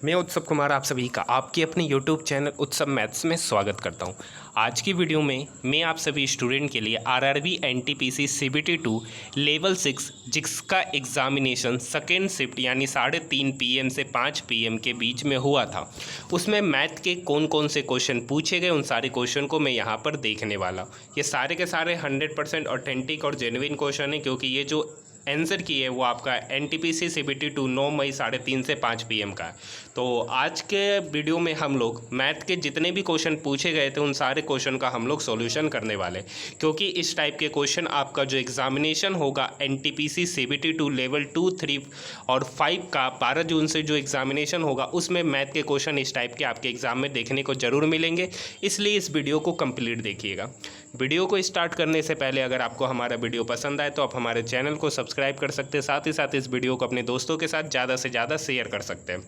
मैं उत्सव कुमार आप सभी का आपके अपने YouTube चैनल उत्सव मैथ्स में स्वागत करता हूं। आज की वीडियो में मैं आप सभी स्टूडेंट के लिए आरआरबी एनटीपीसी सीबीटी 2 लेवल 6 जिसका एग्जामिनेशन सेकेंड शिफ्ट यानी 3:30 PM से 5 PM के बीच में हुआ था, उसमें मैथ के कौन कौन से क्वेश्चन पूछे गए उन सारे क्वेश्चन को मैं यहाँ पर देखने वाला हूँ। ये सारे के सारे 100% ऑथेंटिक और जेन्युइन क्वेश्चन है, क्योंकि ये जो आंसर की है वो आपका एनटीपीसी सीबीटी 2 9 मई 3:30 से 5 PM का है। तो आज के वीडियो में हम लोग मैथ के जितने भी क्वेश्चन पूछे गए थे उन सारे क्वेश्चन का हम लोग सॉल्यूशन करने वाले, क्योंकि इस टाइप के क्वेश्चन आपका जो एग्जामिनेशन होगा एनटीपीसी सीबीटी 2 लेवल 2, 3 और 5 का 12 जून से जो एग्जामिनेशन होगा उसमें मैथ के क्वेश्चन इस टाइप के आपके एग्जाम में देखने को ज़रूर मिलेंगे। इसलिए इस वीडियो को कंप्लीट देखिएगा। वीडियो को स्टार्ट करने से पहले अगर आपको हमारा वीडियो पसंद आए तो आप हमारे चैनल को सब्सक्राइब कर सकते हैं, साथ ही साथ इस वीडियो को अपने दोस्तों के साथ ज़्यादा से ज़्यादा शेयर कर सकते हैं।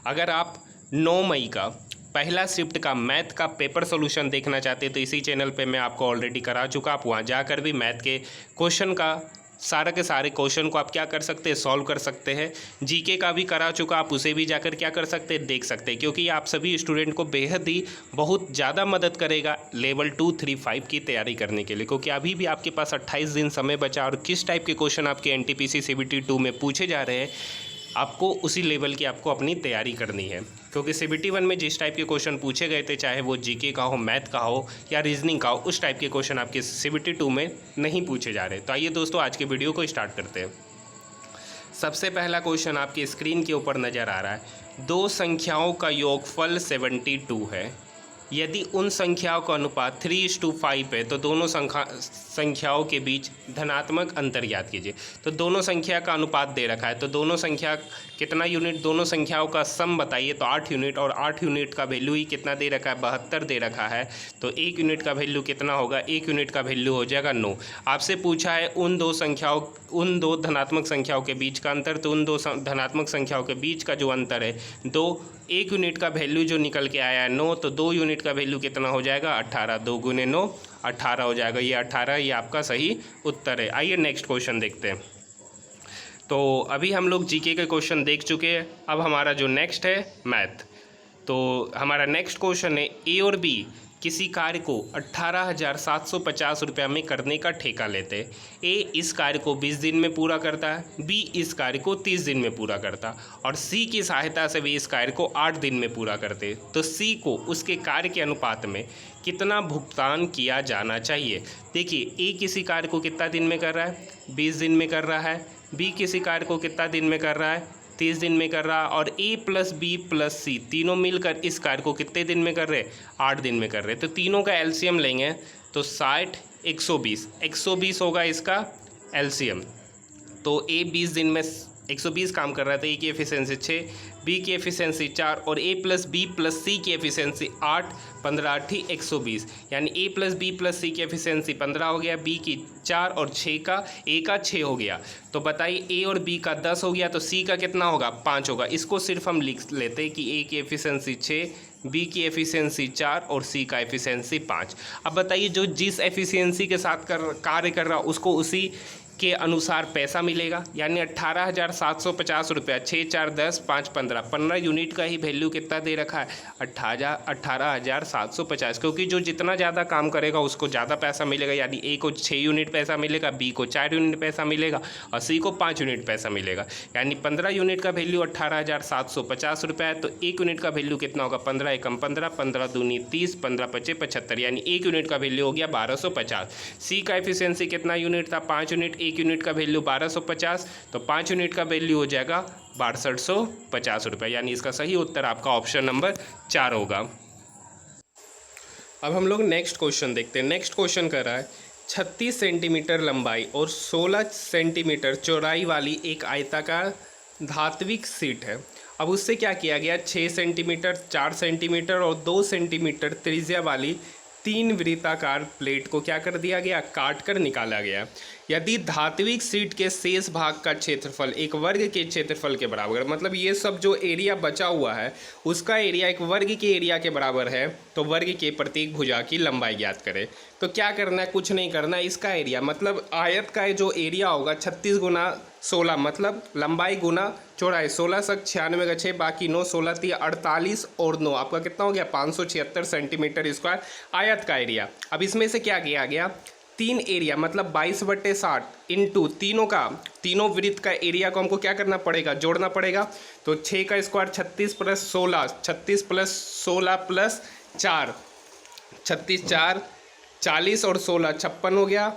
अगर आप 9 मई का पहला शिफ्ट का मैथ का पेपर सॉल्यूशन देखना चाहते हैं तो इसी चैनल पे मैं आपको ऑलरेडी करा चुका। आप वहाँ जाकर भी मैथ के क्वेश्चन का सारे के सारे क्वेश्चन को आप क्या कर सकते हैं, सॉल्व कर सकते हैं। जीके का भी करा चुका, आप उसे भी जाकर क्या कर सकते हैं, देख सकते हैं, क्योंकि आप सभी स्टूडेंट को बेहद ही बहुत ज़्यादा मदद करेगा लेवल 2, 3, 5 की तैयारी करने के लिए, क्योंकि अभी भी आपके पास 28 दिन समय बचा और किस टाइप के क्वेश्चन आपके एनटीपीसी सीबीटी 2 में पूछे जा रहे हैं आपको उसी लेवल की आपको अपनी तैयारी करनी है। क्योंकि सीबीटी 1 में जिस टाइप के क्वेश्चन पूछे गए थे, चाहे वो जीके का हो, मैथ का हो या रीजनिंग का हो, उस टाइप के क्वेश्चन आपके सीबीटी 2 में नहीं पूछे जा रहे। तो आइए दोस्तों आज के वीडियो को स्टार्ट करते हैं। सबसे पहला क्वेश्चन आपकी स्क्रीन के ऊपर नज़र आ रहा है। दो संख्याओं का योगफल 72 है। यदि उन संख्याओं का अनुपात 3:5 है तो दोनों संख्याओं के बीच धनात्मक अंतर ज्ञात कीजिए। तो दोनों संख्या का अनुपात दे रखा है, तो दोनों संख्या कितना यूनिट, दोनों संख्याओं का सम बताइए, तो 8 यूनिट, और 8 यूनिट का वैल्यू ही कितना दे रखा है, 72 दे रखा है। तो 1 यूनिट का वैल्यू कितना होगा, 1 यूनिट का वैल्यू हो जाएगा 9। आपसे पूछा है उन दो धनात्मक संख्याओं के बीच का अंतर, तो उन दो धनात्मक संख्याओं के बीच का जो अंतर है 2, 1 यूनिट का वैल्यू जो निकल के आया है 9, तो 2 यूनिट का वैल्यू कितना हो जाएगा, 18। 2 गुने 9 18 हो जाएगा। ये 18 ये आपका सही उत्तर है। आइए नेक्स्ट क्वेश्चन देखते हैं। तो अभी हम लोग जीके के क्वेश्चन देख चुके हैं, अब हमारा जो नेक्स्ट है मैथ। तो हमारा नेक्स्ट क्वेश्चन है, ए और बी किसी कार्य को 18,750 रुपये में करने का ठेका लेते हैं। ए इस कार्य को 20 दिन में पूरा करता है, बी इस कार्य को 30 दिन में पूरा करता है और सी की सहायता से वे इस कार्य को 8 दिन में पूरा करते हैं। तो सी को उसके कार्य के अनुपात में कितना भुगतान किया जाना चाहिए। देखिए, ए किसी कार्य को कितना दिन में कर रहा है, 20 दिन में कर रहा है। बी किसी कार्य को कितना दिन में कर रहा है, 30 दिन में कर रहा, और ए प्लस बी प्लस सी तीनों मिलकर इस कार्य को कितने दिन में कर रहे, 8 दिन में कर रहे। तो तीनों का एलसीएम लेंगे तो 60 120 होगा इसका एलसीएम। तो ए 20 दिन में 120 काम कर रहा था, ए की एफिशिएंसी 6, बी की एफिशिएंसी 4 और ए प्लस बी प्लस सी की एफिशिएंसी 8, 15 8 120, यानी ए प्लस बी प्लस सी की एफिशिएंसी 15 हो गया, बी की 4 और 6 का ए का 6 हो गया। तो बताइए ए और बी का 10 हो गया, तो सी का कितना होगा, 5 होगा। इसको सिर्फ हम लिख लेते हैं कि ए की एफिशिएंसी 6, बी की एफिशिएंसी 4 और सी का एफिशिएंसी 5। अब बताइए जो जिस एफिशिएंसी के साथ कार्य कर रहा उसको उसी के अनुसार पैसा मिलेगा, यानी 18,750 रुपया, 6 4 10 5 15 यूनिट का ही वैल्यू कितना दे रखा है, 18,750। क्योंकि जो जितना ज़्यादा काम करेगा उसको ज़्यादा पैसा मिलेगा, यानी ए को 6 यूनिट पैसा मिलेगा, बी को 4 यूनिट पैसा मिलेगा और सी को 5 यूनिट पैसा मिलेगा, यानी 15 यूनिट का वैल्यू 18,750 रुपया है। तो 1 यूनिट का वैल्यू कितना होगा, 15 एकम 15, 15 दूनी 30, 15 पचे 75, यानी 1 यूनिट का वैल्यू हो गया 1250। सी का एफिशिएंसी कितना यूनिट था, 5 यूनिट, 1 यूनिट का वैल्यू 1250, तो 5 यूनिट का वैल्यू हो जाएगा 6250 रुपये, यानी इसका सही उत्तर आपका ऑप्शन नंबर 4 होगा। अब हम लोग नेक्स्ट क्वेश्चन देखते हैं। नेक्स्ट क्वेश्चन कर रहा है 36 सेंटीमीटर लंबाई और 16 सेंटीमीटर चौड़ाई वाली एक आयताकार धात्विक शीट है। अब उससे क्या किया गया, 6 सेंटीमीटर, 4 सेंटीमीटर और 2 सेंटीमीटर त्रिज्या वाली 3 वृत्ताकार प्लेट को क्या कर दिया गया, काट कर निकाला गया। यदि धात्विक शीट के शेष भाग का क्षेत्रफल एक वर्ग के क्षेत्रफल के बराबर, मतलब ये सब जो एरिया बचा हुआ है उसका एरिया एक वर्ग के एरिया के बराबर है, तो वर्ग के प्रत्येक भुजा की लंबाई ज्ञात करें। तो क्या करना है, कुछ नहीं करना है, इसका एरिया मतलब आयत का जो एरिया होगा 36 गुना 16 मतलब लंबाई गुना चौड़ाई, 16 सक 96 का 6 बाकी 9, 16 3 48 और 9 आपका कितना हो गया 576 सेंटीमीटर स्क्वायर आयत का एरिया। अब इसमें से क्या किया गया, तीन एरिया मतलब 22/60 इंटू तीनों वृत्त का एरिया को हमको क्या करना पड़ेगा, जोड़ना पड़ेगा। तो 6 का स्क्वायर 36 + 16, 36 + 16 + 4, 36 4 40 और 16 56 हो गया,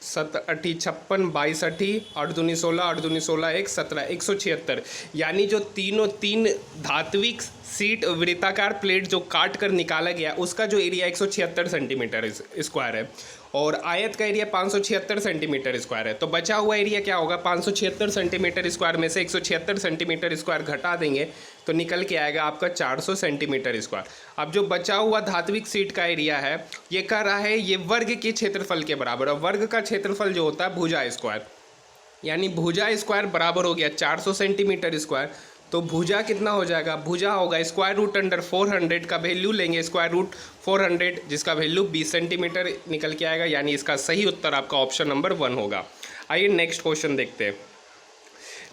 7 8 56, 22 8 8 दूनी 16, 8 दूनी 16 1 17, 176। यानी जो तीन धात्विक सीट वृत्ताकार प्लेट जो काट कर निकाला गया उसका जो एरिया 176 सेंटीमीटर स्क्वायर है और आयत का एरिया 576 सेंटीमीटर स्क्वायर है। तो बचा हुआ एरिया क्या होगा, 576 सेंटीमीटर स्क्वायर में से 176 सेंटीमीटर स्क्वायर घटा देंगे तो निकल के आएगा आपका 400 सेंटीमीटर स्क्वायर। अब जो बचा हुआ धात्विक सीट का एरिया है ये कह रहा है ये वर्ग के क्षेत्रफल के बराबर, और वर्ग का क्षेत्रफल जो होता है भुजा स्क्वायर, यानी भुजा स्क्वायर बराबर हो गया 400 सेंटीमीटर स्क्वायर। तो भुजा कितना हो जाएगा, भुजा होगा स्क्वायर रूट अंडर 400 का वैल्यू लेंगे, स्क्वायर रूट 400 जिसका वैल्यू 20 सेंटीमीटर निकल के आएगा, यानी इसका सही उत्तर आपका ऑप्शन नंबर 1 होगा। आइए नेक्स्ट क्वेश्चन देखते हैं।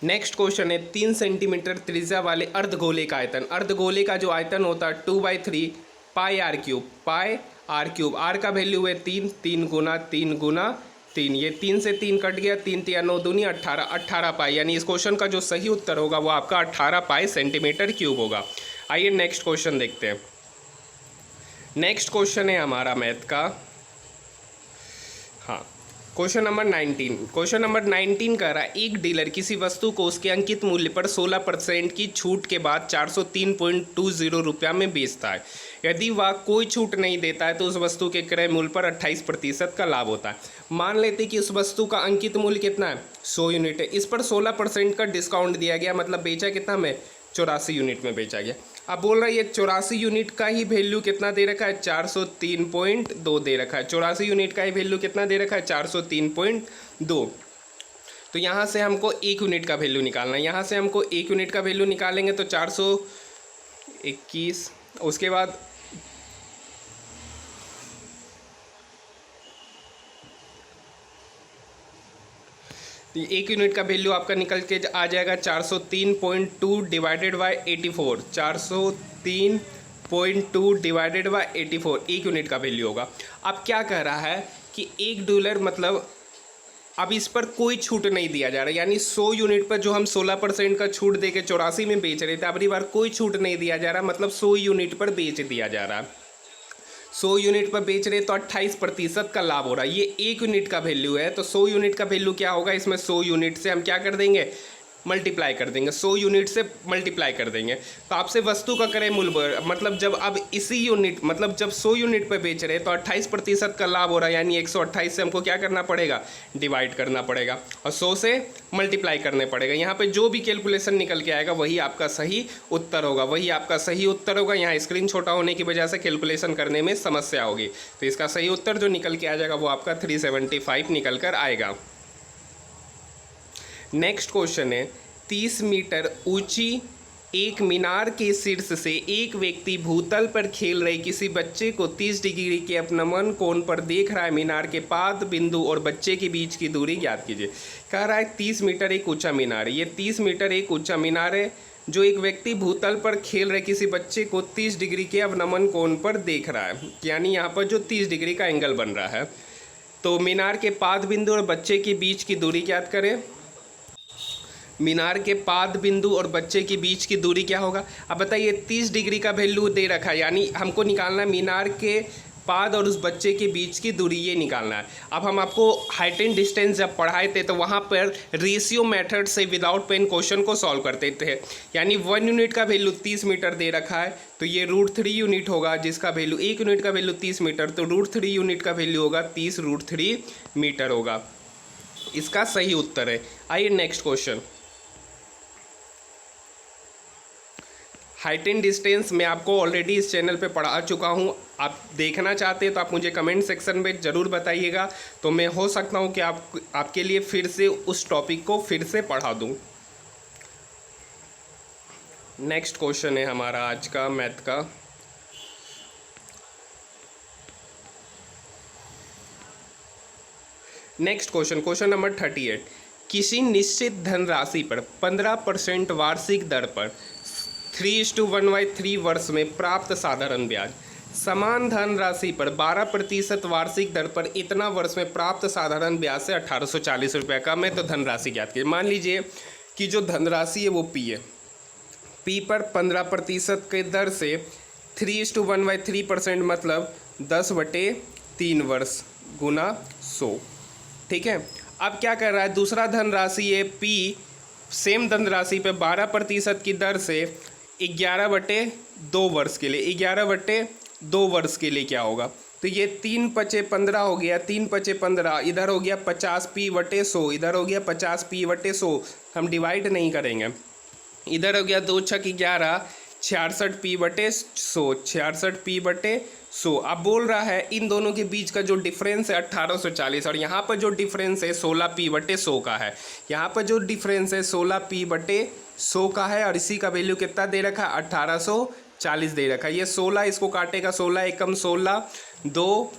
नेक्स्ट क्वेश्चन है 3 सेंटीमीटर त्रिज्या वाले अर्धगोले का आयतन, अर्धगोले का जो आयतन होता है 2/3 पाई आर क्यूब, आर का वैल्यू है 3, 3 गुना 3 गुना 3, ये 3 से 3 कट गया, 3 3 9 दूनी 18, 18 पाई, यानी इस क्वेश्चन का जो सही उत्तर होगा वो आपका 18 पाई सेंटीमीटर क्यूब होगा। आइए नेक्स्ट क्वेश्चन देखते हैं। नेक्स्ट क्वेश्चन है हमारा मैथ का, हाँ क्वेश्चन नंबर 19। क्वेश्चन नंबर 19 कह रहा है एक डीलर किसी वस्तु को उसके अंकित मूल्य पर 16% की छूट के बाद 403.20 रुपया में बेचता है। यदि वह कोई छूट नहीं देता है तो उस वस्तु के क्रय मूल्य पर 28% का लाभ होता है। मान लेते कि उस वस्तु का अंकित मूल्य कितना है, 100 यूनिट है, इस पर 16% का डिस्काउंट दिया गया, मतलब बेचा कितना में, 84 यूनिट में बेचा गया। अब बोल रहा है ये 84 यूनिट का ही वैल्यू कितना दे रखा है, 403.2 दे रखा है, 84 यूनिट का ही वैल्यू कितना दे रखा है, 403.2। तो यहाँ से हमको 1 यूनिट का वैल्यू निकालना है, यहाँ से हमको 1 यूनिट का वैल्यू निकालेंगे तो 421, उसके बाद एक यूनिट का वैल्यू आपका निकल के आ जाएगा 403.2 divided by 84, 403.2 divided by 84 1 unit का वैल्यू होगा। अब क्या कह रहा है कि एक डॉलर मतलब अब इस पर कोई छूट नहीं दिया जा रहा, यानी 100 यूनिट पर जो हम 16% का छूट दे के 84 में बेच रहे थे, अब बार कोई छूट नहीं दिया जा रहा, मतलब 100 यूनिट पर बेच दिया जा रहा है। 100 यूनिट पर बेच रहे तो 28% का लाभ हो रहा है। ये 1 यूनिट का वैल्यू है, तो 100 यूनिट का वैल्यू क्या होगा, इसमें 100 यूनिट से हम क्या कर देंगे, मल्टीप्लाई कर देंगे, 100 यूनिट से मल्टीप्लाई कर देंगे। तो आपसे वस्तु का क्रय मूल्य मतलब जब अब इसी यूनिट मतलब जब 100 यूनिट पर बेच रहे तो 28% का लाभ हो रहा है, यानी 128 से हमको क्या करना पड़ेगा, डिवाइड करना पड़ेगा और 100 से मल्टीप्लाई करने पड़ेगा। यहाँ पे जो भी कैलकुलेशन निकल के आएगा वही आपका सही उत्तर होगा, वही आपका सही उत्तर होगा। यहाँ स्क्रीन छोटा होने की वजह से कैलकुलेशन करने में समस्या होगी, तो इसका सही उत्तर जो निकल के आ जाएगा वो आपका 375 निकल कर आएगा। नेक्स्ट क्वेश्चन है 30 मीटर ऊंची एक मीनार के शीर्ष से एक व्यक्ति भूतल पर खेल रहे किसी बच्चे को 30 डिग्री के अपनमन कोण पर देख रहा है। मीनार के पाद बिंदु और बच्चे के बीच की दूरी ज्ञात कीजिए। कह रहा है 30 मीटर एक ऊंचा मीनार है, ये 30 मीटर एक ऊंचा मीनार है जो एक व्यक्ति भूतल पर खेल रहे किसी बच्चे को 30 डिग्री के अवनमन कोण पर देख रहा है, यानी यहाँ पर जो 30 डिग्री का एंगल बन रहा है। तो मीनार के पाद बिंदु और बच्चे के बीच की दूरी ज्ञात करें। मीनार के पाद बिंदु और बच्चे के बीच की दूरी क्या होगा। अब बताइए 30 डिग्री का वैल्यू दे रखा है, यानी हमको निकालना है मीनार के पाद और उस बच्चे के बीच की दूरी, ये निकालना है। अब हम आपको हाइट एंड डिस्टेंस जब पढ़ाए थे तो वहाँ पर रेशियो मेथड से विदाउट पेन क्वेश्चन को सॉल्व करते थे, यानी 1 यूनिट का वैल्यू 30 मीटर दे रखा है तो ये √3 यूनिट होगा, जिसका वैल्यू 1 यूनिट का वैल्यू 30 मीटर तो √3 यूनिट का वैल्यू होगा 30 √3 मीटर होगा। इसका सही उत्तर है। आइए next question. Height and distance मैं आपको ऑलरेडी इस चैनल पे पढ़ा चुका हूँ, आप देखना चाहते हैं तो आप मुझे कमेंट सेक्शन में ज़रूर बताइएगा, तो मैं हो सकता हूँ कि आपके लिए फिर से उस टॉपिक को फिर से पढ़ा दूँ। नेक्स्ट क्वेश्चन है हमारा आज का मैथ का। Next question, question number 38। किसी निश्चित धनराशि पर 15% वार्षिक दर पर 3:1/3 वर्ष में प्राप्त साधारण ब्याज। समान धनराशि पर 12% वार्षिक दर पर इतना वर्ष में प्राप्त साधारण ब्याज से 1840 रुपये कम है, तो धनराशि ज्ञात कीजिए। मान लीजिए कि जो धनराशि है वो पी है, पी पर 15% के दर से 3:1/3% मतलब 10/3 वर्ष गुना 100। ठीक है, अब क्या कर रहा है, दूसरा धनराशि है पी, सेम धनराशि पे 12% की दर से 11/2 वर्ष के लिए, 11/2 वर्ष के लिए क्या होगा, तो ये 3×5=15 हो गया, 3×5=15, इधर हो गया 50p/100, इधर हो गया 50p/100, हम डिवाइड नहीं करेंगे, इधर हो गया 2×6=11, 66p/100, 66p/100। अब बोल रहा है इन दोनों के बीच का जो डिफरेंस है 1840, और यहाँ पर जो डिफरेंस है 16p/100 का है, यहाँ पर जो डिफरेंस है 16p/100 का है, और इसी का वैल्यू कितना दे रखा है, 1840 दे रखा है। ये 16 इसको काटेगा, 16 एकम 16, 2,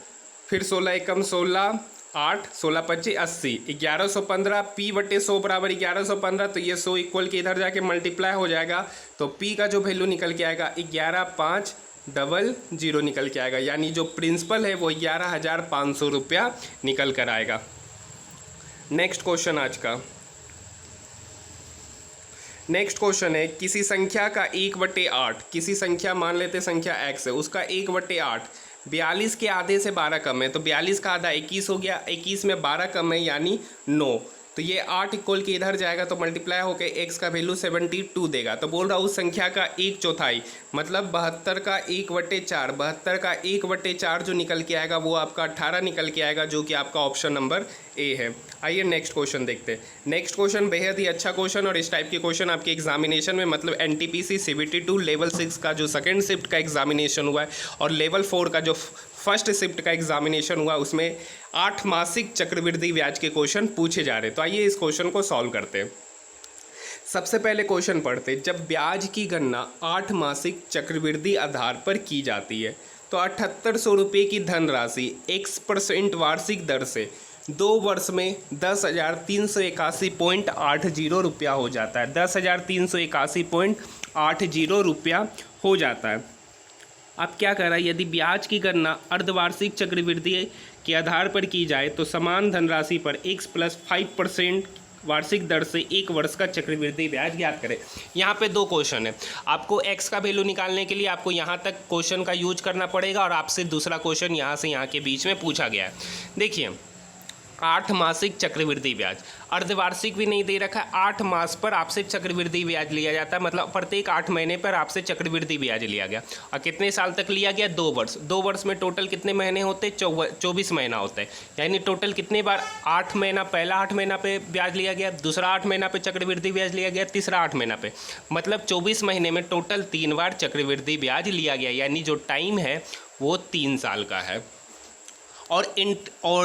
फिर 16 एकम 16, 8, 16×25 80, 1115, p/100 बराबर 1115, तो ये 100 इक्वल के इधर जाके मल्टीप्लाई हो जाएगा, तो p का जो वैल्यू निकल के आएगा 11,500 निकल के आएगा, यानी जो प्रिंसिपल है वो 11,500 रुपया निकल कर आएगा। नेक्स्ट क्वेश्चन आज का, नेक्स्ट क्वेश्चन है किसी संख्या का 1/8, किसी संख्या मान लेते संख्या x है, उसका 1/8 42 के आधे से 12 कम है, तो 42 का आधा 21 हो गया, 21 में 12 कम है यानी 9, तो ये 8 इक्वल के इधर जाएगा तो मल्टीप्लाई होकर x का वैल्यू 72 देगा। तो बोल रहा हूँ उस संख्या का 1/4 मतलब 72 का 1/4, 72 का 1/4 जो निकल के आएगा वो आपका 18 निकल के आएगा, जो कि आपका ऑप्शन नंबर ए है। आइए नेक्स्ट क्वेश्चन देखते हैं। नेक्स्ट क्वेश्चन बेहद ही अच्छा क्वेश्चन, और इस टाइप के क्वेश्चन आपके एग्जामिनेशन में मतलब एनटीपीसी CBT 2 लेवल 6 का जो सेकंड शिफ्ट का एग्जामिनेशन हुआ है और लेवल 4 का जो फर्स्ट शिफ्ट का एग्जामिनेशन हुआ उसमें 8 मासिक चक्रवृद्धि ब्याज के क्वेश्चन पूछे जा रहे हैं। तो आइए इस क्वेश्चन को सॉल्व करते हैं। सबसे पहले क्वेश्चन पढ़ते हैं, जब ब्याज की गणना 8 मासिक चक्रवृद्धि आधार पर की जाती है तो 7800 रुपये की धनराशि x% वार्षिक दर से 2 वर्ष में 10,381.80 रुपया हो जाता है, 10,381.80 रुपया हो जाता है। अब क्या कर रहा है, यदि ब्याज की गणना अर्धवार्षिक चक्रवृद्धि के आधार पर की जाए तो समान धनराशि पर x + 5% वार्षिक दर से 1 वर्ष का चक्रवृद्धि ब्याज ज्ञात करें। यहाँ पे 2 क्वेश्चन है, आपको x का वैल्यू निकालने के लिए आपको यहाँ तक क्वेश्चन का यूज करना पड़ेगा, और आपसे दूसरा क्वेश्चन यहाँ से यहाँ के बीच में पूछा गया है। देखिए 8 मासिक चक्रवृद्धि ब्याज, अर्धवार्षिक भी नहीं दे रखा है, 8 मास पर आपसे चक्रवृद्धि ब्याज लिया जाता है, मतलब प्रत्येक 8 महीने पर आपसे चक्रवृद्धि ब्याज लिया गया, और कितने साल तक लिया गया, 2 वर्ष। 2 वर्ष में टोटल कितने महीने होते, 24 महीना होता है, यानी टोटल कितने बार, 8 महीना, पहला 8 महीना पे ब्याज लिया गया, दूसरा 8 महीना पे चक्रवृद्धि ब्याज लिया गया, तीसरा 8 महीना पे, मतलब 24 महीने में टोटल 3 बार चक्रवृद्धि ब्याज लिया गया, यानी जो टाइम है वो 3 साल का है। और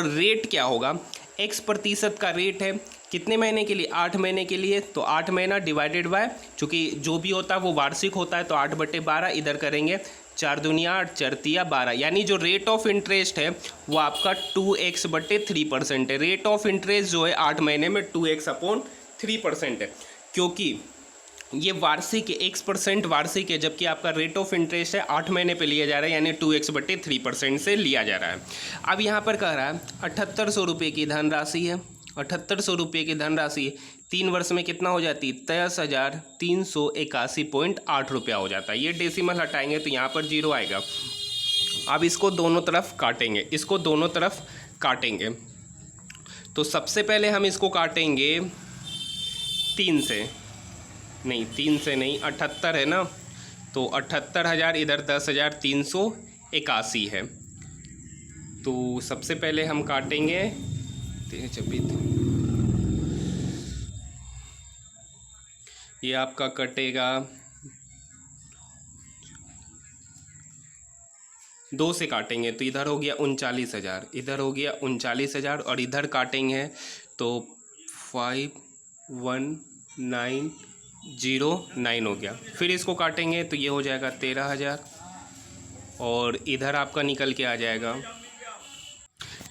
रेट क्या होगा, x% का रेट है कितने महीने के लिए, 8 महीने के लिए, तो 8 महीना डिवाइडेड बाय, चूँकि जो भी होता है वो वार्षिक होता है, तो 8/12 इधर करेंगे, 4 दूनिया 8, 4 तिया 12, यानी जो रेट ऑफ इंटरेस्ट है वो आपका 2x/3% है। रेट ऑफ इंटरेस्ट जो है 8 महीने में 2x/3% है, क्योंकि ये वार्षिक 1% वार्षिक है, जबकि आपका रेट ऑफ इंटरेस्ट है 8 महीने पे लिया जा रहा है, यानी 2x/3% से लिया जा रहा है। अब यहाँ पर कह रहा है 7800 रुपये की धनराशि है, 7800 रुपये की धनराशि 3 वर्ष में कितना हो जाती है, 23,381.8 रुपया हो जाता है। ये डेसिमल हटाएंगे तो यहाँ पर 0 आएगा। अब इसको दोनों तरफ काटेंगे, इसको दोनों तरफ काटेंगे, तो सबसे पहले हम इसको काटेंगे 3 से, नहीं 3 से नहीं, 78 है ना, तो 78,000 इधर 10,381 है, तो सबसे पहले हम काटेंगे 13, ये आपका कटेगा 2 से काटेंगे तो इधर हो गया 39,000, इधर हो गया 39,000, और इधर काटेंगे तो 51909 हो गया। फिर इसको काटेंगे तो ये हो जाएगा 13,000, और इधर आपका निकल के आ जाएगा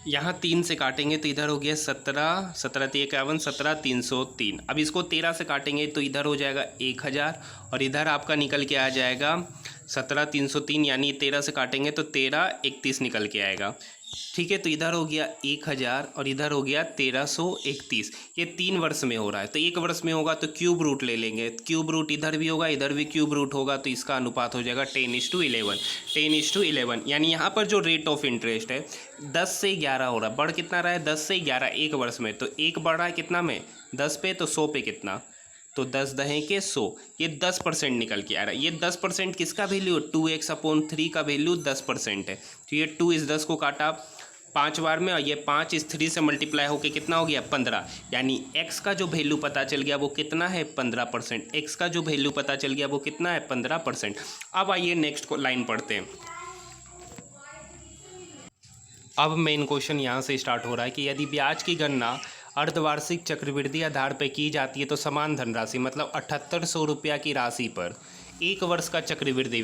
यहाँ 3 से काटेंगे तो इधर हो गया 17, 17 × 51, 17, 303। अब इसको 13 से काटेंगे तो इधर हो जाएगा 1000 और इधर आपका निकल के आ जाएगा 17, 303, यानी 13 से काटेंगे तो 13, 31 निकल के आएगा। ठीक है, तो इधर हो गया 1000 और इधर हो गया 1331। ये 3 वर्ष में हो रहा है, तो 1 वर्ष में होगा तो क्यूब रूट ले लेंगे। क्यूब रूट इधर भी होगा, इधर भी क्यूब रूट होगा, तो इसका अनुपात हो जाएगा 10:11। 10:11 यानी यहाँ पर जो रेट ऑफ इंटरेस्ट है 10 से 11 हो रहा है। बढ़ कितना रहा है? 10 से 11 1 वर्ष में। तो 1 बढ़ रहा है कितना में? 10 पे, तो 100 पे कितना? तो 10 दहें के 100। ये 10% निकल के आ रहा है। ये 10% किसका वैल्यू? 2x/3 का वैल्यू 10% है। तो ये 2 इस 10 को काटा 5 बार में और ये 5 इस 3 से मल्टीप्लाई होके कितना हो गया? 15। यानी x का जो वैल्यू पता चल गया वो कितना है? 15%। x का जो वैल्यू पता चल गया वो कितना है? 15%। अब आइए नेक्स्ट लाइन पढ़ते हैं। अब मेन क्वेश्चन यहाँ से स्टार्ट हो रहा है कि यदि ब्याज की गणना अर्धवार्षिक चक्रवृद्धि आधार पर की जाती है तो समान धनराशि मतलब 7800 रुपया की राशि पर 1 वर्ष का चक्रवृद्धि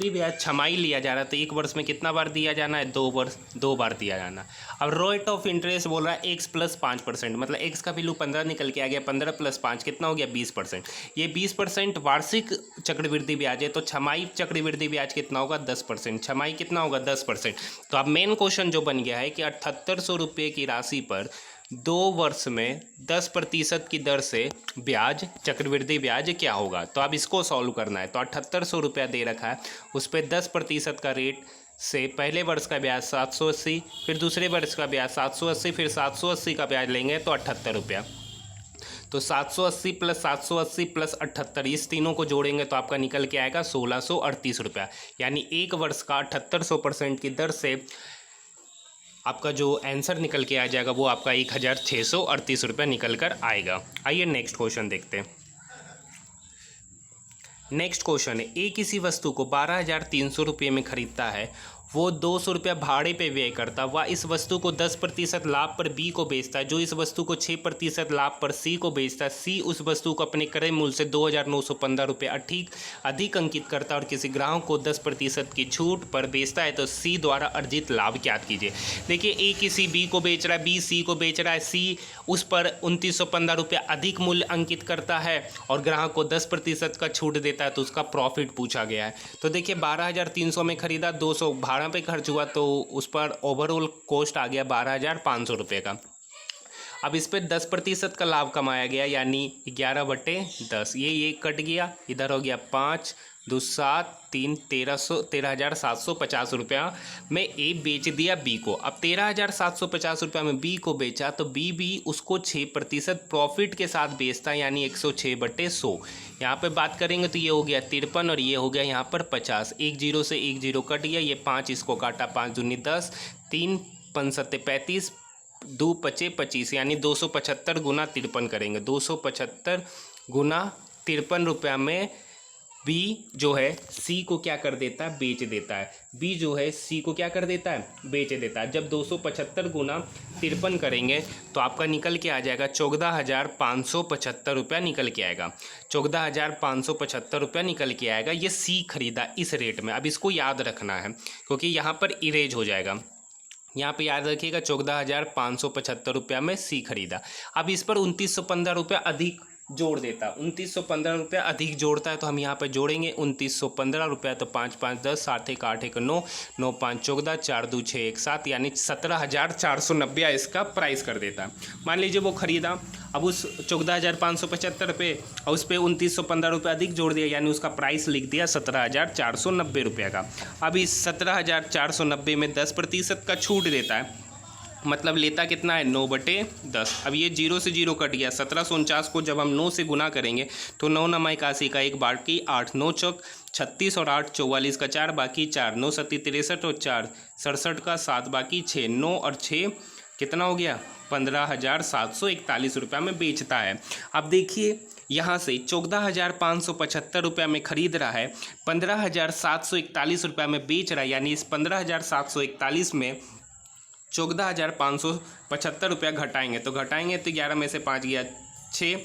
ब्याज छमाही लिया जा रहा है, तो 1 वर्ष में कितना बार दिया जाना है? 2 बार दिया जाना। अब रेट ऑफ इंटरेस्ट बोल रहा है x + 5%, मतलब x का वैल्यू 15 निकल के आ गया। 15 + 5 कितना हो गया? 20%। ये 20% वार्षिक चक्रवृद्धि ब्याज है, तो छमाही चक्रवृद्धि ब्याज कितना होगा? 10%। छमाही कितना होगा? 10%। तो अब मेन क्वेश्चन जो बन गया है कि 7800 रुपये की राशि पर 2 वर्ष में 10% की दर से ब्याज, चक्रवृद्धि ब्याज क्या होगा? तो अब इसको सॉल्व करना है। तो 7800 रुपया दे रखा है, उस पर 10% का रेट से पहले वर्ष का ब्याज 780, फिर दूसरे वर्ष का ब्याज 780, फिर 780 का ब्याज लेंगे तो 78 रुपया। तो 780 + 780 + 78, इस तीनों को जोड़ेंगे तो आपका निकल के आएगा 1638 रुपया। यानी 1 वर्ष का 7800% की दर से आपका जो आंसर निकल के आ जाएगा वो आपका 1638 रुपया निकल कर आएगा। आइए नेक्स्ट क्वेश्चन देखते हैं। नेक्स्ट क्वेश्चन है, ए किसी वस्तु को 12,300 रुपये में खरीदता है, वो 200 रुपया भाड़े पे व्यय करता, वह इस वस्तु को 10% लाभ पर बी को बेचता है, जो इस वस्तु को 6% लाभ पर सी को बेचता है। सी उस वस्तु को अपने क्रय मूल्य से 2,915 रुपये अधिक अंकित करता है और किसी ग्राहक को 10% की छूट पर बेचता है, तो सी द्वारा अर्जित लाभ ज्ञात कीजिए। देखिए, ए किसी बी को बेच रहा है, बी सी को बेच रहा है, सी उस पर 2915 रुपये अधिक मूल्य अंकित करता है और ग्राहक को 10% का छूट देता है, तो उसका प्रॉफिट पूछा गया है। तो देखिए 12,300 में खरीदा, 200 भाड़ा पे खर्च हुआ, तो उस पर ओवरऑल कॉस्ट आ गया 12,500 रुपये का। अब इस पर 10% का लाभ कमाया गया, यानी 11/10। ये कट गया, इधर हो गया 5, 2, 7, 3, 13,750 रुपया में ए बेच दिया बी को। अब 13,750 रुपया में बी को बेचा, तो बी भी उसको 6% प्रॉफिट के साथ बेचता है, यानी 106/100। यहाँ पे बात करेंगे तो ये हो गया 53 और ये हो गया यहाँ पर 50। 1 0 से 1 0 कट गया, ये 5 इसको काटा, 5 दूनी 10, 3 5 7 35, 2 5 25, यानी 275 गुना 53 करेंगे। 275 गुना 53 रुपया में बी जो है सी को क्या कर देता है? बेच देता है। बी जो है सी को क्या कर देता है? बेच देता है। जब 275 गुना 53 करेंगे तो आपका निकल के आ जाएगा 14,575 रुपया निकल के आएगा। 14,575 रुपया निकल के आएगा। ये सी खरीदा इस रेट में। अब इसको याद रखना है क्योंकि यहाँ पर इरेज हो जाएगा। यहाँ पे याद रखिएगा 14,575 रुपया में सी खरीदा। अब इस पर 2915 रुपया अधिक जोड़ देता, 2915 रुपया अधिक जोड़ता है, तो हम यहाँ पे जोड़ेंगे 2915 रुपया। तो 5 5 10, 7 1 8 1 9, 9 5 14, 4 2 6 1 7, यानी 17,490 इसका प्राइस कर देता है। मान लीजिए वो खरीदा, अब उस 14,575 पे और उस पर 2915 रुपये अधिक जोड़ दिया, यानी उसका प्राइस लिख दिया 17,490 रुपये का। अब इस 17,490 में 10% का छूट देता है, मतलब लेता कितना है? 9/10। अब ये 0 से 0 कट गया। 1749 को जब हम 9 से गुना करेंगे तो 9 9 81 का 1 बाकी 8, 9 चौक 36 और 8 44 का 4 बाकी 4, 9 7 63 और 4 67 का 7 बाकी 6, 9 और 6 कितना हो गया? 15,741 रुपये में बेचता है। अब देखिए यहाँ से 14,575 रुपये में खरीद रहा है, 15,741 रुपये में बेच रहा है, यानी इस 15,741 में 14,575 रुपया घटाएंगे तो 11 में से 5 गया 6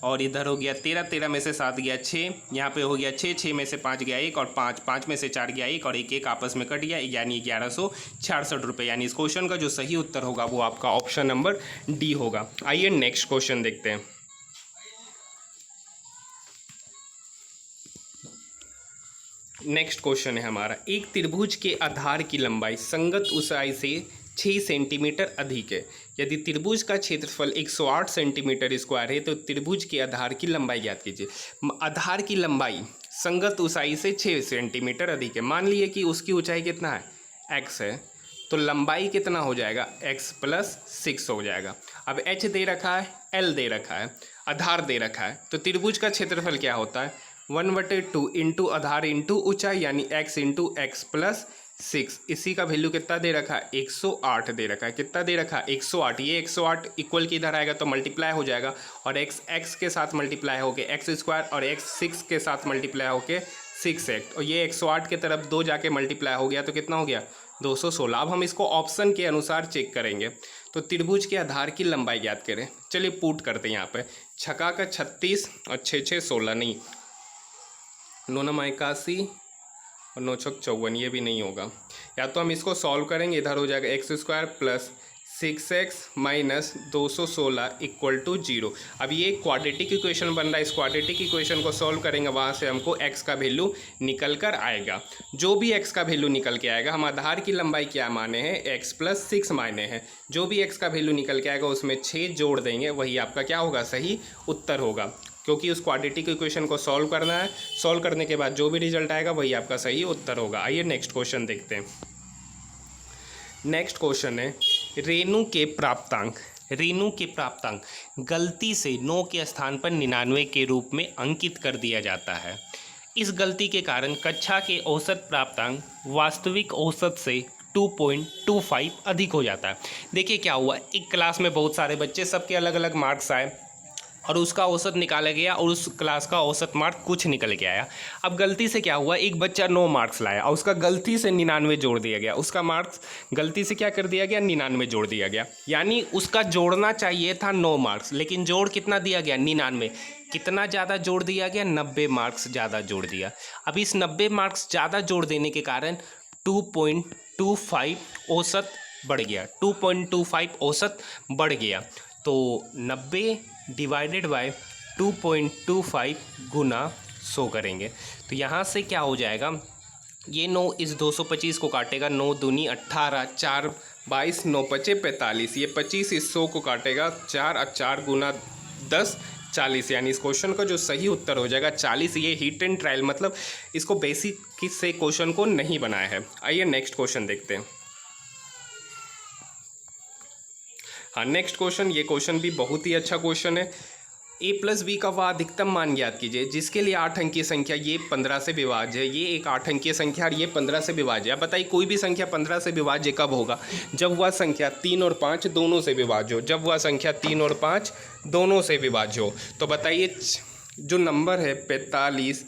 और इधर हो गया 13, 13 में से 7 गया 6, यहाँ पे हो गया 6, 6 में से 5 गया 1 और 5, 5 में से 4 गया 1 और 1 1 आपस में कट गया, यानी 1166 रुपये। यानी इस क्वेश्चन का जो सही उत्तर होगा वो आपका ऑप्शन नंबर डी होगा। आइए नेक्स्ट क्वेश्चन देखते हैं। नेक्स्ट क्वेश्चन है हमारा, एक त्रिभुज के आधार की लंबाई संगत ऊंचाई से 6 सेंटीमीटर अधिक है। यदि त्रिभुज का क्षेत्रफल 108 सेंटीमीटर स्क्वायर है तो त्रिभुज के आधार की लंबाई ज्ञात कीजिए। आधार की लंबाई संगत ऊंचाई से 6 सेंटीमीटर अधिक है। मान लीजिए कि उसकी ऊंचाई कितना है, x है, तो लंबाई कितना हो जाएगा, x + 6 हो जाएगा। अब h दे रखा है, l दे रखा है, आधार दे रखा है, तो त्रिभुज का क्षेत्रफल क्या होता है, 1/2 इंटू आधार इंटू ऊंचाई, यानी x इंटू x + 6। इसी का वैल्यू कितना दे रखा है, 108 दे रखा है। कितना दे रखा है, 108। ये 108 इक्वल की इधर आएगा तो मल्टीप्लाई हो जाएगा और x के साथ मल्टीप्लाई होके x² और x 6 के साथ मल्टीप्लाई होके 6x, और ये 108 के तरफ 2 जाके मल्टीप्लाई हो गया तो कितना हो गया, 216। अब हम इसको ऑप्शन के अनुसार चेक करेंगे। तो त्रिभुज के आधार की लंबाई ज्ञात करें। चलिए पुट करते हैं यहाँ पे, छक्का का 36 और 6 6 16, नहीं 9 9 81 और 9 6 54, ये भी नहीं होगा। या तो हम इसको सॉल्व करेंगे, इधर हो जाएगा x² + 6x - 216 = 0। अब ये क्वाड्रेटिक इक्वेशन बन रहा है, इस क्वाड्रेटिक इक्वेशन को सॉल्व करेंगे, वहाँ से हमको x का वैल्यू निकल कर आएगा। जो भी x का वैल्यू निकल के आएगा, हम आधार की लंबाई क्या माने हैं, x + 6 माने हैं, जो भी x का वैल्यू निकल के आएगा उसमें 6 जोड़ देंगे, वही आपका क्या होगा, सही उत्तर होगा। क्योंकि उस क्वाड्रेटिक इक्वेशन को सॉल्व करना है, सॉल्व करने के बाद जो भी रिजल्ट आएगा वही आपका सही उत्तर होगा। आइए नेक्स्ट क्वेश्चन देखते हैं। नेक्स्ट क्वेश्चन है, रेणु के प्राप्तांक। रेणु के प्राप्तांक गलती से 9 के स्थान पर 99 के रूप में अंकित कर दिया जाता है। इस गलती के कारण कक्षा के औसत प्राप्तांक वास्तविक औसत से 2.25 अधिक हो जाता है। देखिए क्या हुआ, एक क्लास में बहुत सारे बच्चे, सबके अलग अलग मार्क्स आए और उसका औसत निकाला गया और उस क्लास का औसत मार्क कुछ निकल के आया। अब गलती से क्या हुआ, एक बच्चा 9 मार्क्स लाया और उसका गलती से 99 जोड़ दिया गया। उसका मार्क्स गलती से क्या कर दिया गया, 99 जोड़ दिया गया। यानी उसका जोड़ना चाहिए था 9 मार्क्स, लेकिन जोड़ कितना दिया गया, 99। कितना ज़्यादा जोड़ दिया गया, 90 मार्क्स ज़्यादा जोड़ दिया। अब इस 90 मार्क्स ज़्यादा जोड़ देने के कारण 2.25 औसत बढ़ गया, 2.25 औसत बढ़ गया। तो 90 डिवाइडेड बाय 2.25 गुना 100 करेंगे तो यहाँ से क्या हो जाएगा, ये 9 इस 225 को काटेगा, 9 दूनी 18, 4 22, 9 5 45, ये 25 इस 100 को काटेगा, 4 और 4 गुना 10 40। यानी इस क्वेश्चन का जो सही उत्तर हो जाएगा 40। ये हिट एंड ट्रायल, मतलब इसको बेसिक से क्वेश्चन को नहीं बनाया है। आइए नेक्स्ट क्वेश्चन देखते हैं। हाँ नेक्स्ट क्वेश्चन, ये क्वेश्चन भी बहुत ही अच्छा क्वेश्चन है। a + b का वह अधिकतम मान ज्ञात कीजिए जिसके लिए 8 अंकीय संख्या ये 15 से विभाज्य है। ये एक 8 अंकीय संख्या और ये 15 से विभाज्य है। अब बताइए कोई भी संख्या 15 से विभाज्य कब होगा, जब वह संख्या 3 और 5 दोनों से विभाज्य हो। जब वह संख्या 3 और 5 दोनों से विभाज्य हो। तो बताइए जो नंबर है 45,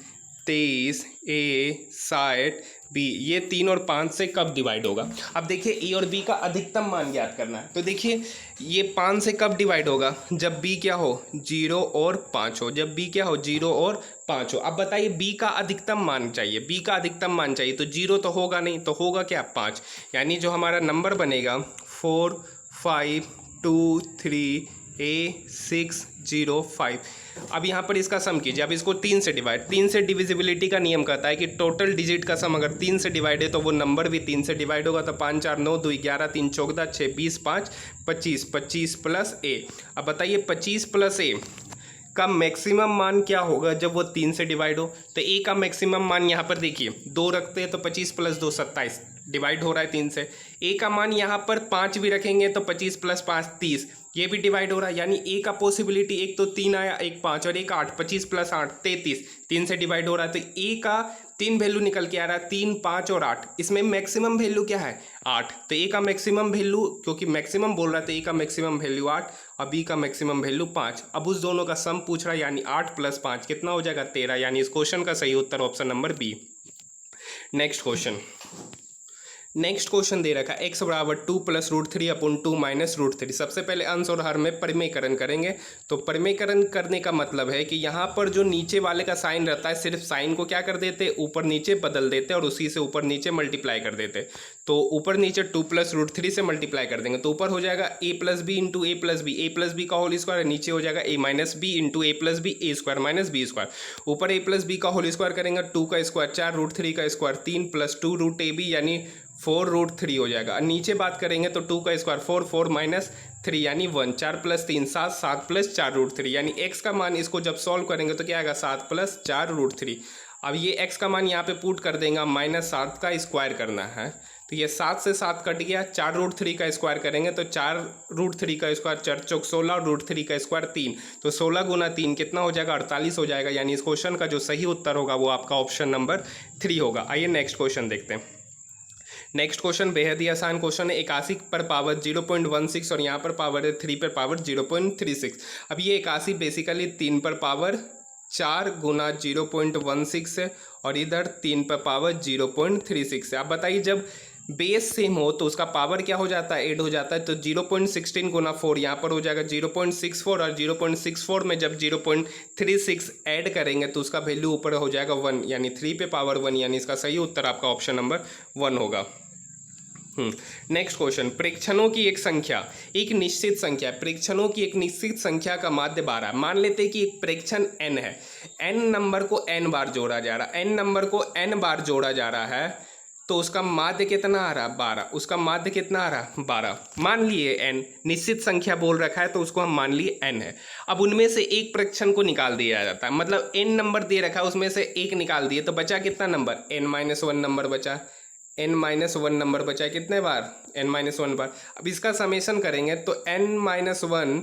23, a, 60, b, ये 3 और 5 से कब डिवाइड होगा। अब देखिए a और b का अधिकतम मान ज्ञात करना है। तो देखिए ये 5 से कब डिवाइड होगा, जब b क्या हो, 0 और 5 हो। जब b क्या हो, 0 और 5 हो। अब बताइए b का अधिकतम मान चाहिए, b का अधिकतम मान चाहिए, तो 0 तो होगा नहीं, तो होगा क्या, 5। यानी जो हमारा नंबर बनेगा 4 5 2 3 a 6 0 5। अब यहाँ पर इसका सम कीजिए। अब इसको 3 से डिवाइड, 3 से डिविजिबिलिटी का नियम कहता है कि टोटल डिजिट का सम अगर 3 से डिवाइड है तो वो नंबर भी 3 से डिवाइड होगा। तो 5 4 9 2 11 3 14 6 20 5 25, 25 प्लस a। अब बताइए 25 प्लस a का मैक्सिमम मान क्या होगा जब वो 3 से डिवाइड हो। तो a का मैक्सिमम मान यहाँ पर देखिए 2 रखते हैं तो 25 + 2 27 डिवाइड हो रहा है 3 से। a का मान यहाँ पर 5 भी रखेंगे तो 25 + 5 30, ये भी डिवाइड हो रहा है। यानी a का पॉसिबिलिटी एक तो 3 आया, एक 5 और एक 8, 25 + 8 33, 3 से डिवाइड हो रहा है। तो a का 3 वैल्यू निकल के आ रहा है, 3 5 और 8। इसमें मैक्सिमम वैल्यू क्या है, 8। तो a का मैक्सिमम वैल्यू, क्योंकि मैक्सिमम बोल रहा है तो a का मैक्सिमम वैल्यू 8 और b का मैक्सिमम वैल्यू 5। अब उस दोनों का सम पूछ रहा है, यानी 8 + 5 कितना हो जाएगा, 13। यानी इस क्वेश्चन का सही उत्तर option number B. Next question, next question दे रखा है x बराबर 2 plus root three upon 2 minus root three. सबसे पहले अंश और हर में परिमेयकरण करेंगे। तो परिमेयकरण करने का मतलब है कि यहाँ पर जो नीचे वाले का साइन रहता है सिर्फ साइन को क्या कर देते, ऊपर नीचे बदल देते और उसी से ऊपर नीचे मल्टीप्लाई कर देते। तो ऊपर नीचे 2 प्लस रूट थ्री से मल्टीप्लाई कर देंगे तो ऊपर हो जाएगा a plus B into A plus B का होल स्क्वायर, नीचे हो जाएगा a minus B into A plus B A square minus B square. ऊपर a प्लस बी का होल स्क्वायर करेंगे 2 का स्क्वायर 4 रूट थ्री का square 3 plus 2 root A B यानी 4 रूट थ्री हो जाएगा। नीचे बात करेंगे तो 2 का स्क्वायर 4 4 माइनस 3 यानी 1 4 प्लस 3 7 7 प्लस 4 रूट थ्री यानी x का मान इसको जब सॉल्व करेंगे तो क्या आएगा 7 प्लस 4 रूट थ्री। अब ये x का मान यहाँ पे पुट कर देंगे, माइनस 7 का स्क्वायर करना है तो ये 7 से 7 कट गया, 4 रूट थ्री का स्क्वायर करेंगे तो 4 रूट थ्री का स्क्वायर 4 चौक 16 और रूट थ्री का स्क्वायर 3 तो 16 गुना 3 कितना हो जाएगा 48 हो जाएगा। यानी इस क्वेश्चन का जो सही उत्तर होगा वो आपका ऑप्शन नंबर 3 होगा। आइए नेक्स्ट क्वेश्चन देखते हैं। नेक्स्ट क्वेश्चन बेहद ही आसान क्वेश्चन है। 81 पर पावर 0.16 और यहाँ पर पावर है 3 पर पावर 0.36। अब ये 81 बेसिकली 3 पर पावर 4 गुना 0.16 है और इधर 3 पर पावर 0.36 है। आप बताइए जब बेस सेम हो तो उसका पावर क्या हो जाता है, ऐड हो जाता है। तो 0.16 गुना 4 यहाँ पर हो जाएगा 0.64 और 0.64 में जब 0.36 ऐड करेंगे तो उसका वैल्यू ऊपर हो जाएगा 1 यानी 3 पे पावर 1 यानी इसका सही उत्तर आपका ऑप्शन नंबर 1 होगा। नेक्स्ट क्वेश्चन, प्रेक्षणों की एक संख्या एक निश्चित संख्या, प्रेक्षणों की एक निश्चित संख्या का माध्य 12। मान लेते हैं कि एक प्रेक्षण n है, n नंबर को n बार जोड़ा जा रहा है, n नंबर को n बार जोड़ा जा रहा है तो उसका माध्य कितना आ रहा 12। उसका माध्य कितना आ रहा 12। मान लिए n निश्चित संख्या बोल रखा है तो उसको हम मान लिए n है। अब उनमें से एक प्रेक्षण को निकाल दिया जाता है, मतलब n नंबर दे रखा है उसमें से एक निकाल दिए तो बचा कितना नंबर n-1 नंबर बचा, n-1 नंबर बचा है कितने बार n-1 बार। अब इसका समेशन करेंगे तो n-1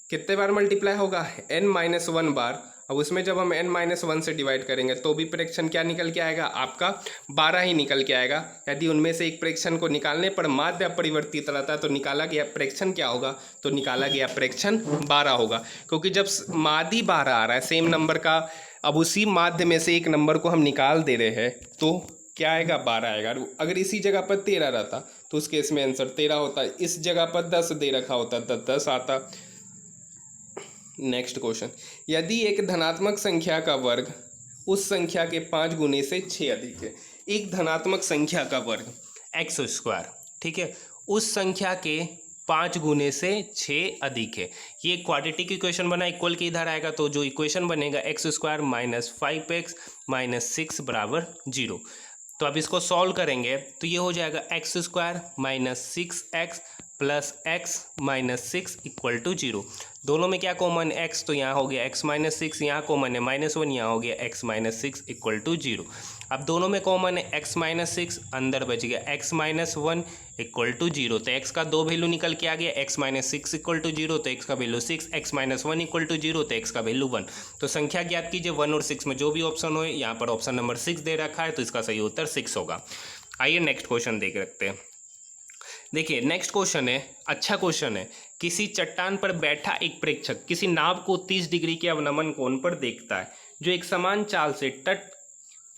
कितने बार मल्टीप्लाई होगा n-1 बार। अब उसमें जब हम n-1 से डिवाइड करेंगे तो भी प्रेक्षण क्या निकल के आएगा आपका 12 ही निकल के आएगा। यदि उनमें से एक प्रेक्षण को निकालने पर माध्य अपरिवर्तित रहता है तो निकाला गया प्रेक्षण क्या होगा, तो निकाला गया प्रेक्षण 12 होगा। क्योंकि जब माध्य 12 आ रहा है सेम नंबर का, अब उसी माध्य में से एक नंबर को हम निकाल दे रहे हैं तो क्या आएगा 12 आएगा। अगर इसी जगह पर 13 रहता तो उस केस में आंसर 13 होता, इस जगह पर 10 दे रखा होता तो 10 आता। नेक्स्ट क्वेश्चन, यदि एक धनात्मक संख्या का वर्ग उस संख्या के 5 गुने से 6 अधिक है, एक धनात्मक संख्या का वर्ग एक्स स्क्वायर, ठीक है, उस संख्या के 5 गुने से 6 अधिक है। ये क्वाड्रेटिक इक्वेशन बना, इक्वल के इधर आएगा तो जो इक्वेशन बनेगा x square minus 5x minus 6 बराबर 0। तो अब इसको सॉल्व करेंगे तो ये हो जाएगा x square minus 6x plus x minus 6 equal to 0। दोनों में क्या कॉमन x, तो यहाँ हो गया x माइनस 6, यहाँ कॉमन है -1, यहाँ हो गया x माइनस 6 इक्वल टू 0। अब दोनों में कॉमन है x माइनस 6, अंदर बच गया x माइनस 1 इक्वल टू 0। तो x का 2 वैल्यू निकल के आ गया, x माइनस 6 इक्वल टू 0 तो x का value 6, x minus 1 equal to 0 तो x का वैल्यू 1। तो संख्या ज्ञात कीजिए 1 और 6 में जो भी ऑप्शन हो। यहाँ पर ऑप्शन नंबर 6 दे रखा है तो इसका सही उत्तर 6 होगा। आइए नेक्स्ट क्वेश्चन देख रखते हैं। देखिए नेक्स्ट क्वेश्चन है, अच्छा क्वेश्चन है। किसी चट्टान पर बैठा एक प्रेक्षक किसी नाव को 30 डिग्री के अवनमन कोण पर देखता है जो एक समान चाल से तट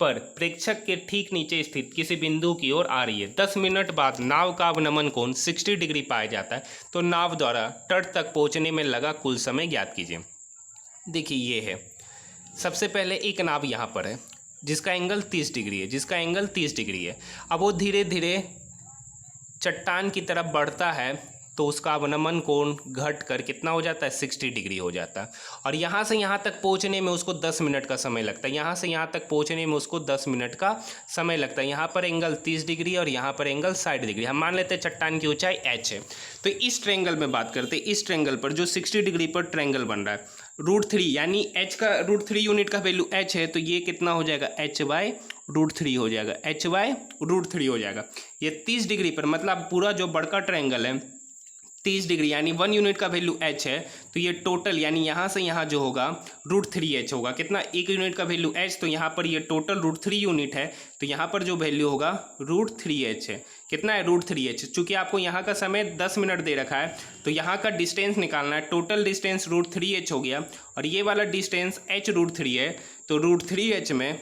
पर प्रेक्षक के ठीक नीचे स्थित किसी बिंदु की ओर आ रही है। 10 मिनट बाद नाव का अवनमन कोण 60 डिग्री पाया जाता है तो नाव द्वारा तट तक पहुंचने में लगा कुल समय ज्ञात कीजिए। देखिए ये है, सबसे पहले एक नाव यहाँ पर है जिसका एंगल 30 डिग्री है, जिसका एंगल 30 डिग्री है। अब वो धीरे धीरे चट्टान की तरफ बढ़ता है तो उसका अवनमन कोण घट कर कितना हो जाता है 60 डिग्री हो जाता है। और यहाँ से यहाँ तक पहुँचने में उसको 10 मिनट का समय लगता है, यहाँ से यहाँ तक पहुँचने में उसको 10 मिनट का समय लगता है। यहाँ पर एंगल 30 डिग्री और यहाँ पर एंगल 60 डिग्री। हम मान लेते हैं चट्टान की ऊंचाई h है। तो इस ट्रायंगल में बात करते हैं, इस ट्रायंगल पर जो 60 डिग्री पर ट्रायंगल बन रहा है √3 यानी h का √3 यूनिट का वैल्यू h है तो ये कितना हो जाएगा h/√3 हो जाएगा, h/√3 हो जाएगा। ये 30 डिग्री पर मतलब पूरा जो बड़का ट्रायंगल है 30 डिग्री यानी 1 यूनिट का वैल्यू h है तो ये टोटल यानी यहाँ से यहाँ जो होगा √3h होगा। कितना, 1 यूनिट का वैल्यू h तो यहाँ पर ये टोटल √3 यूनिट है तो यहाँ पर जो वैल्यू होगा √3h है। कितना है √3h। चूँकि आपको यहाँ का समय 10 मिनट दे रखा है तो यहाँ का डिस्टेंस निकालना है, टोटल डिस्टेंस √3h हो गया और ये वाला डिस्टेंस h √3 है तो √3h में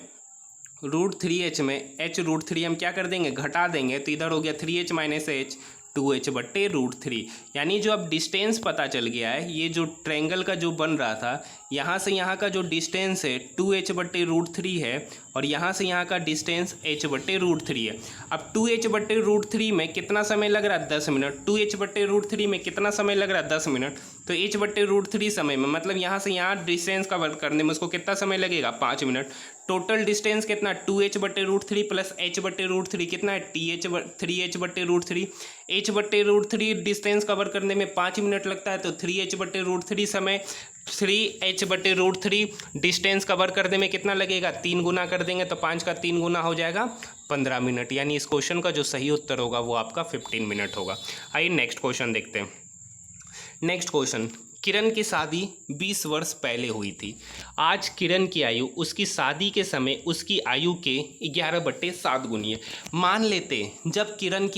√3h में h√3 हम क्या कर देंगे, घटा देंगे, तो इधर हो गया 3h माइनस h 2h बट्टे √3। यानी जो अब डिस्टेंस पता चल गया है, ये जो ट्रायंगल का जो बन रहा था, यहाँ से यहाँ का जो डिस्टेंस है 2h बट्टे √3 है, और यहाँ से यहाँ का डिस्टेंस h बट्टे √3 है। अब 2h बट्टे √3 में कितना समय लग रहा है, 10 मिनट। 2h बट्टे √3 में कितना समय लग रहा है, 10 मिनट। तो h बट्टे √3 समय में, मतलब यहाँ से यहाँ डिस्टेंस कवर करने में उसको कितना समय लगेगा, 5 मिनट। टोटल डिस्टेंस कितना, 2h बट्टे √3 प्लस h बट्टे √3 कितना है, 3h बट्टे √3। h बट्टे √3 डिस्टेंस कवर करने में 5 मिनट लगता है, तो 3h बट्टे √3 समय 3h बट्टे √3 डिस्टेंस कवर करने में कितना लगेगा, 3 गुना कर देंगे तो 5 का 3 गुना हो जाएगा 15 मिनट। यानी इस क्वेश्चन का जो सही उत्तर होगा वो आपका 15 मिनट होगा। आइए नेक्स्ट क्वेश्चन देखते हैं। नेक्स्ट क्वेश्चन, किरण की शादी 20 वर्ष पहले हुई थी। आज किरण की आयु उसकी शादी के समय उसकी आयु के 11/7 गुनी है। मान लेते जब किरण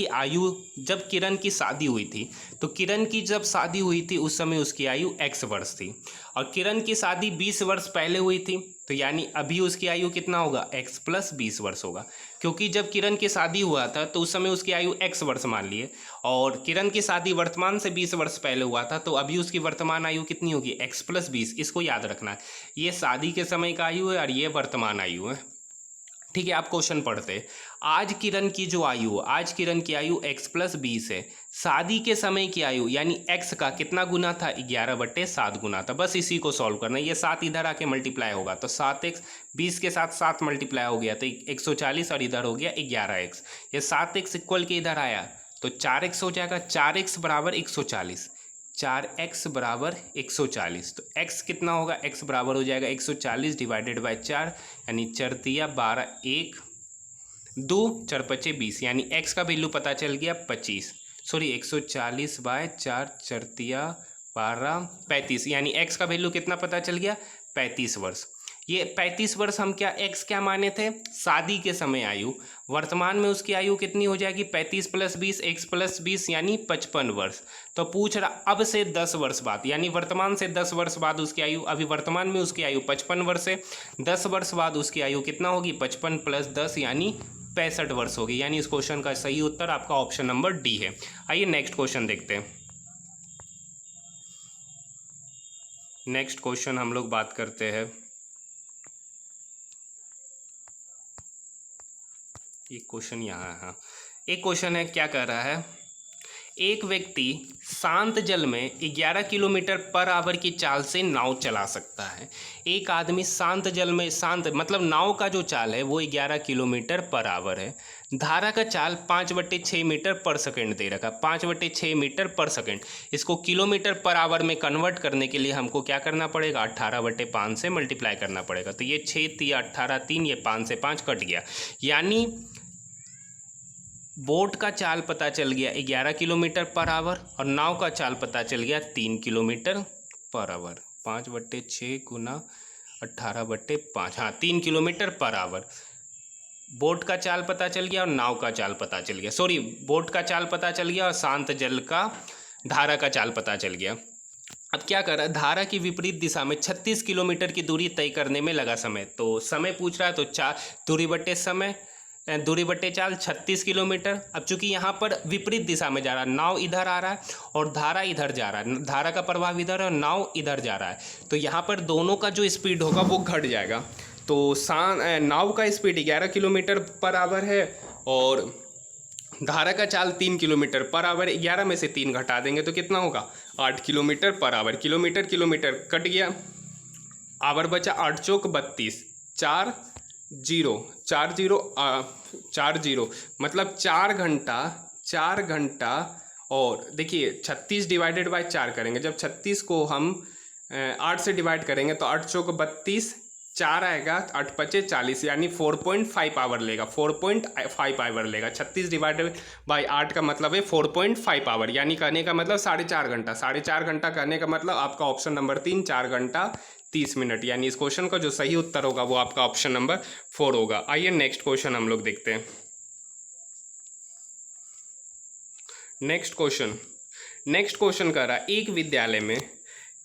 की शादी हुई थी, तो किरण की जब शादी हुई थी उस समय उसकी आयु x वर्ष थी, और किरण की शादी 20 वर्ष पहले हुई थी, तो यानी अभी उसकी आयु कितना होगा, x प्लस 20 वर्ष होगा। क्योंकि जब किरण की शादी हुआ था तो उस समय उसकी आयु x वर्ष मान लिए, और किरण की शादी वर्तमान से 20 वर्ष पहले हुआ था, तो अभी उसकी वर्तमान आयु कितनी होगी, x प्लस 20। इसको याद रखना है, ये शादी के समय का आयु है और ये वर्तमान आयु है। ठीक है, आप क्वेश्चन पढ़ते हैं। आज किरण की जो आयु, आज किरण की आयु x प्लस 20 है। शादी के समय की आयु यानी x का कितना गुना था, 11/7 गुना था। बस इसी को सॉल्व करना है। ये 7 इधर आके मल्टीप्लाई होगा, तो 7x 20 के साथ 7 मल्टीप्लाई हो गया तो 140, और इधर हो गया 11x। ये 7x इक्वल के इधर आया तो 4x हो जाएगा। 4x बराबर 140, 4x बराबर 140। तो x कितना होगा, x बराबर हो जाएगा 140 डिवाइडेड बाय 4, यानी 4 तिया 12, 1 2 4 पचे 20, यानी x का वैल्यू पता चल गया 25। सॉरी 140 बाय 4, 4 तिया 12, 35, यानी x का वैल्यू कितना पता चल गया, 35 वर्ष। ये 35 वर्ष हम x क्या माने थे, शादी के समय आयु। वर्तमान में उसकी आयु कितनी हो जाएगी, 35 प्लस 20, x प्लस 20 यानी 55 वर्ष। तो पूछ रहा अब से 10 वर्ष बाद, यानी वर्तमान से 10 वर्ष बाद उसकी आयु, अभी वर्तमान में उसकी आयु 55 वर्ष है, 10 वर्ष बाद उसकी आयु कितना होगी, 55 प्लस 10 यानी 65 वर्ष होगी। यानी इस क्वेश्चन का सही उत्तर आपका ऑप्शन नंबर डी है। आइए नेक्स्ट क्वेश्चन देखते हैं। नेक्स्ट क्वेश्चन हम लोग बात करते हैं, एक क्वेश्चन यहाँ है। हाँ, एक क्वेश्चन है, क्या कह रहा है, एक व्यक्ति शांत जल में 11 किलोमीटर पर आवर की चाल से नाव चला सकता है। एक आदमी शांत जल में, शांत मतलब नाव का जो चाल है वो 11 किलोमीटर पर आवर है। धारा का चाल 5/6 मीटर पर सेकंड दे रखा, 5/6 मीटर पर सेकंड। इसको किलोमीटर पर आवर में कन्वर्ट करने के लिए हमको क्या करना पड़ेगा, 18/5 से मल्टीप्लाई करना पड़ेगा। तो ये 6 तिया 18, 3, ये 5 से 5 कट गया, यानी बोट का चाल पता चल गया 11 किलोमीटर पर आवर, और नाव का चाल पता चल गया 3 किलोमीटर पर आवर। 5/6 गुना 18/5, हाँ 3 किलोमीटर पर आवर। बोट का चाल पता चल गया और नाव का चाल पता चल गया, सॉरी बोट का चाल पता चल गया और शांत जल का धारा का चाल पता चल गया। अब क्या कर रहा है, धारा की विपरीत दिशा में 36 किलोमीटर की दूरी तय करने में लगा समय। तो समय पूछ रहा है, तो दूरी बट्टे चाल 36 किलोमीटर। अब चूंकि यहाँ पर विपरीत दिशा में जा रहा है, नाव इधर आ रहा है और धारा इधर जा रहा है, धारा का प्रभाव इधर है और नाव इधर जा रहा है, तो यहाँ पर दोनों का जो स्पीड होगा वो घट जाएगा। तो नाव का स्पीड 11 किलोमीटर पर आवर है और धारा का चाल 3 किलोमीटर पर आवर। 11 में से 3 घटा देंगे तो कितना होगा, 8 kilometre per hour. Kilometre kilometre cut गया, आवर बचा 8 चौक 32, 4 0 मतलब 4 घंटा। और देखिए 36 डिवाइडेड बाय 4 करेंगे, जब 36 को हम 8 से डिवाइड करेंगे तो 8 चौक 32, 4 आएगा, 8 पचे 40, यानी 4.5 आवर लेगा, 4.5 आवर लेगा। 36 डिवाइडेड बाय 8 का मतलब है 4.5 आवर, यानी कहने का मतलब 4.5 घंटा। 4.5 घंटा कहने का मतलब आपका ऑप्शन नंबर 3, 4 घंटा 30 मिनट। यानी इस क्वेश्चन का जो सही उत्तर होगा वो आपका ऑप्शन नंबर 4 होगा। आइए नेक्स्ट क्वेश्चन हम लोग देखते हैं। नेक्स्ट क्वेश्चन कह रहा है, एक विद्यालय में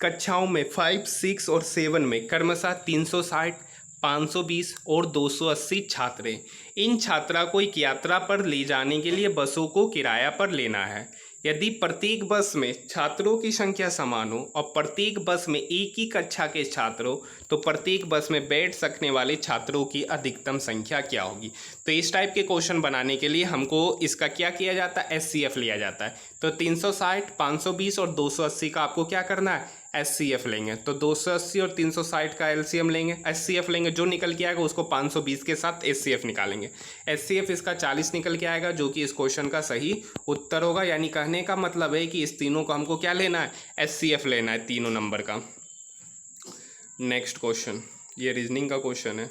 कक्षाओं में 5, 6 और 7 में क्रमशः 360, 520 और 280 छात्र। इन छात्रा को एक यात्रा पर ले जाने के लिए बसों को किराया पर लेना है। यदि प्रत्येक बस में छात्रों की संख्या समान हो और प्रत्येक बस में एक ही कक्षा के छात्र हो तो प्रत्येक बस में बैठ सकने वाले छात्रों की अधिकतम संख्या क्या होगी। तो इस टाइप के क्वेश्चन बनाने के लिए हमको इसका क्या किया जाता है, एचसीएफ लिया जाता है। तो 360, 520 और 280 का आपको क्या करना है, एचसीएफ लेंगे। तो 280 और 360 का एलसीएम लेंगे, एचसीएफ लेंगे, जो निकल के आएगा उसको 520 के साथ एचसीएफ निकालेंगे। एचसीएफ इसका 40 निकल के आएगा, जो कि इस क्वेश्चन का सही उत्तर होगा। यानी कहने का मतलब है कि इस तीनों को हमको क्या लेना है, एचसीएफ लेना है तीनों नंबर का। नेक्स्ट क्वेश्चन, ये रीजनिंग का क्वेश्चन है।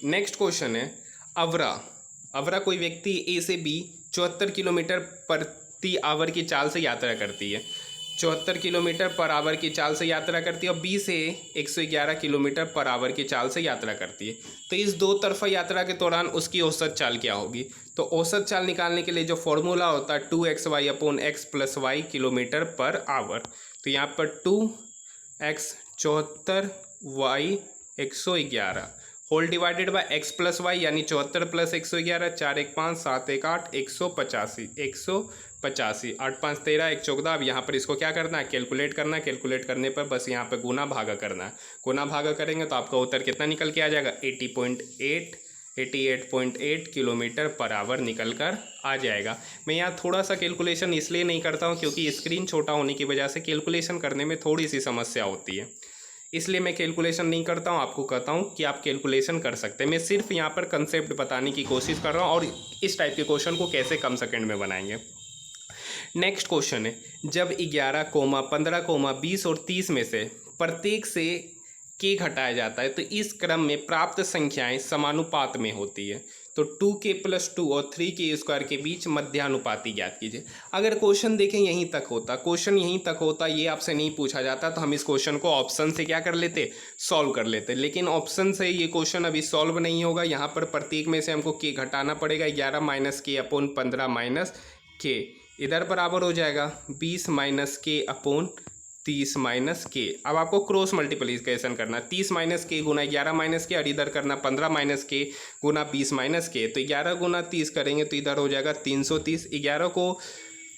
नेक्स्ट क्वेश्चन है, अवरा कोई व्यक्ति ए से बी 74 किलोमीटर प्रति आवर की चाल से यात्रा करती है। 74 किलोमीटर पर आवर की चाल से यात्रा करती है और बी से 111 किलोमीटर पर आवर की चाल से यात्रा करती है। तो इस दो तरफा यात्रा के दौरान उसकी औसत चाल क्या होगी। तो औसत चाल निकालने के लिए जो फॉर्मूला होता है 2xy/x + y kilometre per hour. तो यहाँ पर 2x 74 y 111 whole divided by x + y यानी 74 + 111, 4 1 5 7 1 8 185 185 8 5 13 1 14। अब यहाँ पर इसको क्या करना है, कैलकुलेट करना है। कैलकुलेट करने पर बस यहाँ पे गुना भागा करना है। गुना भागा करेंगे तो आपका उत्तर कितना निकल के आ जाएगा, 88.8 किलोमीटर पर आवर निकल कर आ जाएगा। मैं यहाँ थोड़ा सा कैलकुलेशन इसलिए नहीं करता हूँ क्योंकि स्क्रीन छोटा होने की वजह से कैलकुलेशन करने में थोड़ी सी समस्या होती है, इसलिए मैं कैलकुलेशन नहीं करता हूँ। आपको कहता हूँ कि आप कैलकुलेशन कर सकते हैं। मैं सिर्फ यहाँ पर कंसेप्ट बताने की कोशिश कर रहा हूँ और इस टाइप के क्वेश्चन को कैसे कम सेकंड में बनाएंगे। नेक्स्ट क्वेश्चन है, जब 11, 15, 20 और 30 में से प्रत्येक से के घटाया जाता है तो इस क्रम में प्राप्त संख्याएं समानुपात में होती है। तो 2k + 2 और 3k² के बीच मध्यानुपाती ज्ञात कीजिए। अगर क्वेश्चन देखें यहीं तक होता, ये आपसे नहीं पूछा जाता तो हम इस क्वेश्चन को ऑप्शन से क्या कर लेते, सॉल्व कर लेते। लेकिन ऑप्शन से ये क्वेश्चन अभी सॉल्व नहीं होगा। यहाँ पर प्रत्येक में से हमको k घटाना पड़ेगा। 11 - k/15 - k इधर बराबर हो जाएगा 20 - k/30 - k। अब आपको क्रॉस मल्टीप्लिकेशन करना, 30 - k गुना 11 - k और इधर करना 15 - k गुना 20 - k। तो 11 गुना 30 करेंगे तो इधर हो जाएगा 330। 11 को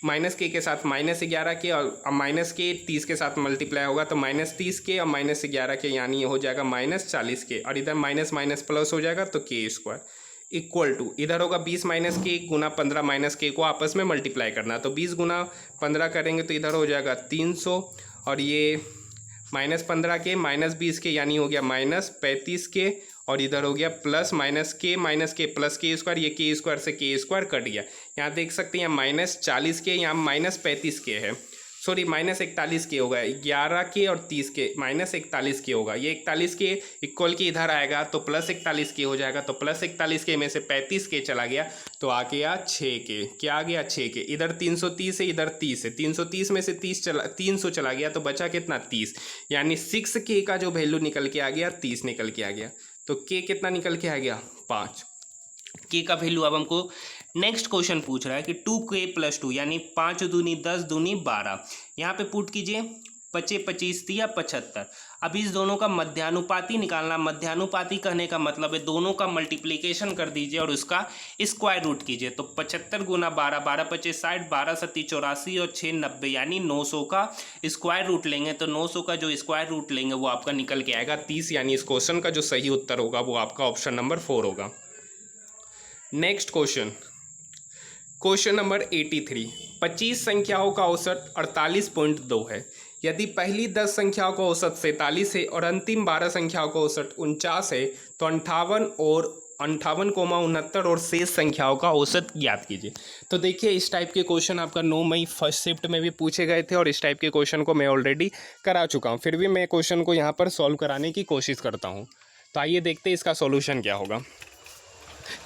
-k के साथ -11k और -k 30 के साथ मल्टीप्लाई होगा तो -30k और -11k यानी ये हो जाएगा -40k और इधर माइनस माइनस प्लस हो जाएगा तो k² इक्वल टू इधर होगा 20 - k गुना 15 - k को आपस में मल्टीप्लाई करना। तो 20 गुना 15 करेंगे तो इधर हो जाएगा 300 और ये -15k -20k यानी हो गया -35k और इधर हो गया प्लस -k प्लस k²। ये k² से k² कट गया। यहाँ देख सकते हैं -40k, यहाँ -35k है, सॉरी -41k होगा। 11k और 30k -41k होगा। ये 41k इक्वल के इधर आएगा तो +41k हो जाएगा। तो +41k में से 35k चला गया तो आ गया 6k। क्या आ गया, 6k। इधर 330 है, इधर 30 है। 330 में से 300 चला गया तो बचा कितना, 30। यानी 6k का जो वैल्यू निकल के आ गया 30 निकल के आ गया। तो k कितना निकल के आ गया, 5 k का वैल्यू। अब हमको नेक्स्ट क्वेश्चन पूछ रहा है कि 2k + 2 यानी 5 दूनी 10 दूनी 12। यहाँ पे पुट कीजिए 25 25 या 75। अब इस दोनों का मध्यानुपाती निकालना। मध्यानुपाती कहने का मतलब है दोनों का मल्टीप्लिकेशन कर दीजिए और उसका स्क्वायर रूट कीजिए। तो 75 गुना 12, 12 × 25 60, 12 × 7 84 और 6 90 यानी 900 का स्क्वायर रूट लेंगे। तो 900 का जो स्क्वायर रूट लेंगे वो आपका निकल के आएगा 30। यानी इस क्वेश्चन का जो सही उत्तर होगा वो आपका ऑप्शन नंबर 4 होगा। Next question number 83। 25 संख्याओं का औसत 48.2 है। यदि पहली 10 संख्याओं का औसत 47 है और अंतिम 12 संख्याओं का औसत 49 है तो 58,69 और शेष संख्याओं का औसत ज्ञात कीजिए। तो देखिए इस टाइप के क्वेश्चन आपका 9 मई फर्स्ट शिफ्ट में भी पूछे गए थे और इस टाइप के क्वेश्चन को मैं ऑलरेडी करा चुका हूँ। फिर भी मैं क्वेश्चन को यहाँ पर सॉल्व कराने की कोशिश करता हूँ। तो आइए देखते हैं इसका सॉल्यूशन क्या होगा।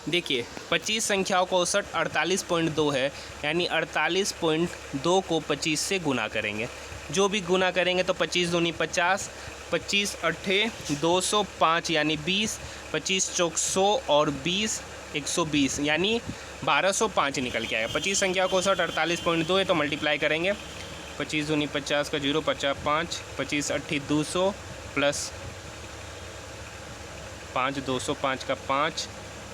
देखिए 25 संख्याओं का औसत 48.2 है, यानी 48.2 को 25 से गुना करेंगे। जो भी गुना करेंगे तो 25 दूनी 50, 25 अट्ठे 205 यानी 20, 25 चौक 100 और 20 120 यानी 1205 निकल के आएगा। 25 संख्या का औसत 48.2 है तो मल्टीप्लाई करेंगे 25 दूनी 50 का 0, 50 5, 25 8 200 प्लस 5 205 का 5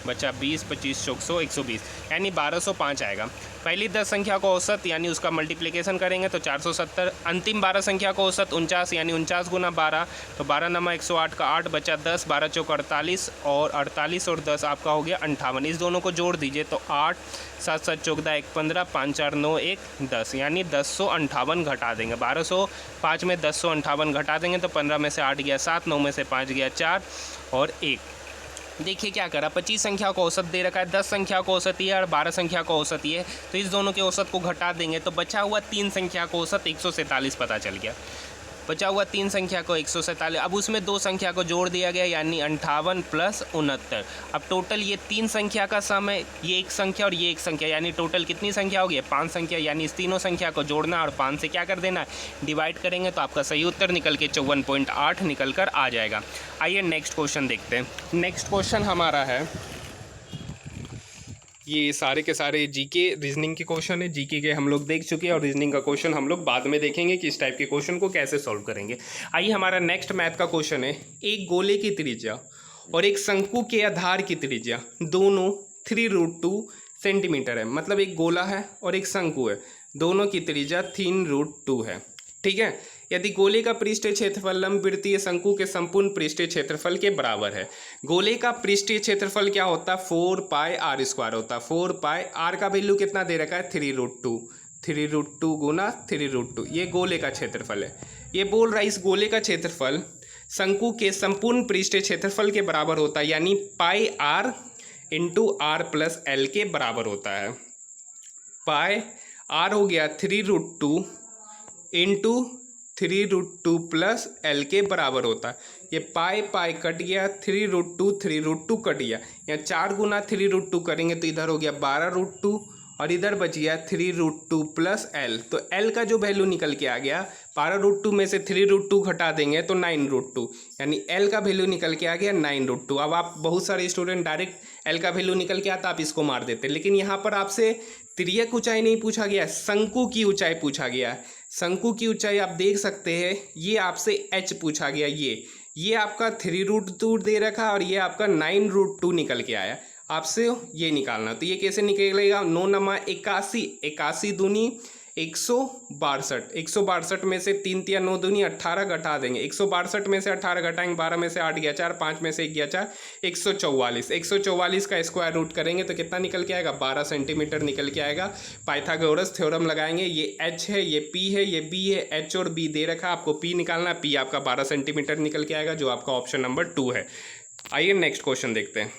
बचा 20, 25 चौक 100, 120 यानी 1205 आएगा। पहली 10 संख्या को औसत यानी उसका मल्टीप्लिकेशन करेंगे तो 470। अंतिम 12 संख्या को औसत 49 यानी 49 गुना 12 तो 12 नमा 108 का 8 बचा 10, 12 चौक 48 और 48 और 10 आपका हो गया 58। इस दोनों को जोड़ दीजिए तो 8 7 7 14 1 15 5 4 9 1 10 यानी 1058 घटा देंगे। 1205 में 1058 घटा देंगे तो 15 में से 8 गया 7, 9 में से 5 गया 4 और 1। देखिए क्या करा, 25 संख्या को औसत दे रखा है, 10 संख्या को औसत ही है और 12 संख्या को औसत ही है, तो इस दोनों के औसत को घटा देंगे तो बचा हुआ 3 संख्या को औसत 147 पता चल गया। बचा हुआ 3 संख्या को 147, अब उसमें 2 संख्या को जोड़ दिया गया यानी 58 प्लस 69। अब टोटल ये 3 संख्या का सम है, ये एक संख्या और ये एक संख्या, यानी टोटल कितनी संख्या होगी 5 संख्या, यानी इस तीनों संख्या को जोड़ना और 5 से क्या कर देना डिवाइड करेंगे तो आपका सही उत्तर निकल के 54.8 निकल कर आ जाएगा। आइए नेक्स्ट क्वेश्चन देखते हैं। नेक्स्ट क्वेश्चन हमारा है, ये सारे के सारे जीके रीजनिंग के क्वेश्चन है। जीके के हम लोग देख चुके हैं और रीजनिंग का क्वेश्चन हम लोग बाद में देखेंगे कि इस टाइप के क्वेश्चन को कैसे सॉल्व करेंगे। आइए हमारा नेक्स्ट मैथ का क्वेश्चन है, एक गोले की त्रिज्या और एक शंकु के आधार की त्रिज्या दोनों 3√2 सेंटीमीटर है। मतलब एक गोला है और एक शंकु है, दोनों की त्रिज्या 3√2 है। ठीक है, यदि गोले का पृष्ठीय क्षेत्रफल लंबवृत्तीय शंकु के संपूर्ण पृष्ठीय क्षेत्रफल के बराबर है। गोले का पृष्ठीय क्षेत्रफल क्या होता है 4πr² होता है। 4πr का वैल्यू कितना दे रखा है 3√2, 3√2 गुना 3√2 ये गोले का क्षेत्रफल है। ये बोल रहा है इस गोले का क्षेत्रफल शंकु के संपूर्ण पृष्ठीय क्षेत्रफल के बराबर होता है, यानी πr × r+l के बराबर होता है। πr हो गया 3√2 × 3√2 प्लस l के बराबर होता है। ये पाई कट गया, 3√2 कट गया, यहाँ 4 गुना 3√2 करेंगे तो इधर हो गया 12√2 और इधर बच गया 3√2 प्लस l। तो l का जो वैल्यू निकल के आ गया 12√2 में से 3√2 घटा देंगे तो 9√2, यानी l का वैल्यू निकल के आ गया 9√2। अब आप बहुत सारे स्टूडेंट डायरेक्ट l का वैल्यू निकल के आता आप इसको मार देते, लेकिन यहाँ पर आपसे तिर्यक ऊंचाई नहीं पूछा गया, शंकु की ऊंचाई पूछा गया। शंकु की ऊंचाई आप देख सकते हैं, ये आपसे h पूछा गया, ये आपका 3√2 दे रखा और ये आपका 9√2 निकल के आया। आपसे ये निकालना, तो ये कैसे निकलेगा 9 नमा 81, 81 दूनी 162, 162 में से 3 तिया 9 दूनी 18 घटा देंगे, 162 में से 18 घटाएंगे, 12 में से 8 गया 4, 5 में से 1 गया 4, 144, 144 का स्क्वायर रूट करेंगे तो कितना निकल के आएगा 12 सेंटीमीटर निकल के आएगा। पाइथागोरस थ्योरम लगाएंगे, ये h है, ये p है, ये b है, h और b दे रखा, आपको p निकालना, p आपका 12 सेंटीमीटर निकल के आएगा जो आपका ऑप्शन नंबर 2 है। आइए नेक्स्ट क्वेश्चन देखते हैं।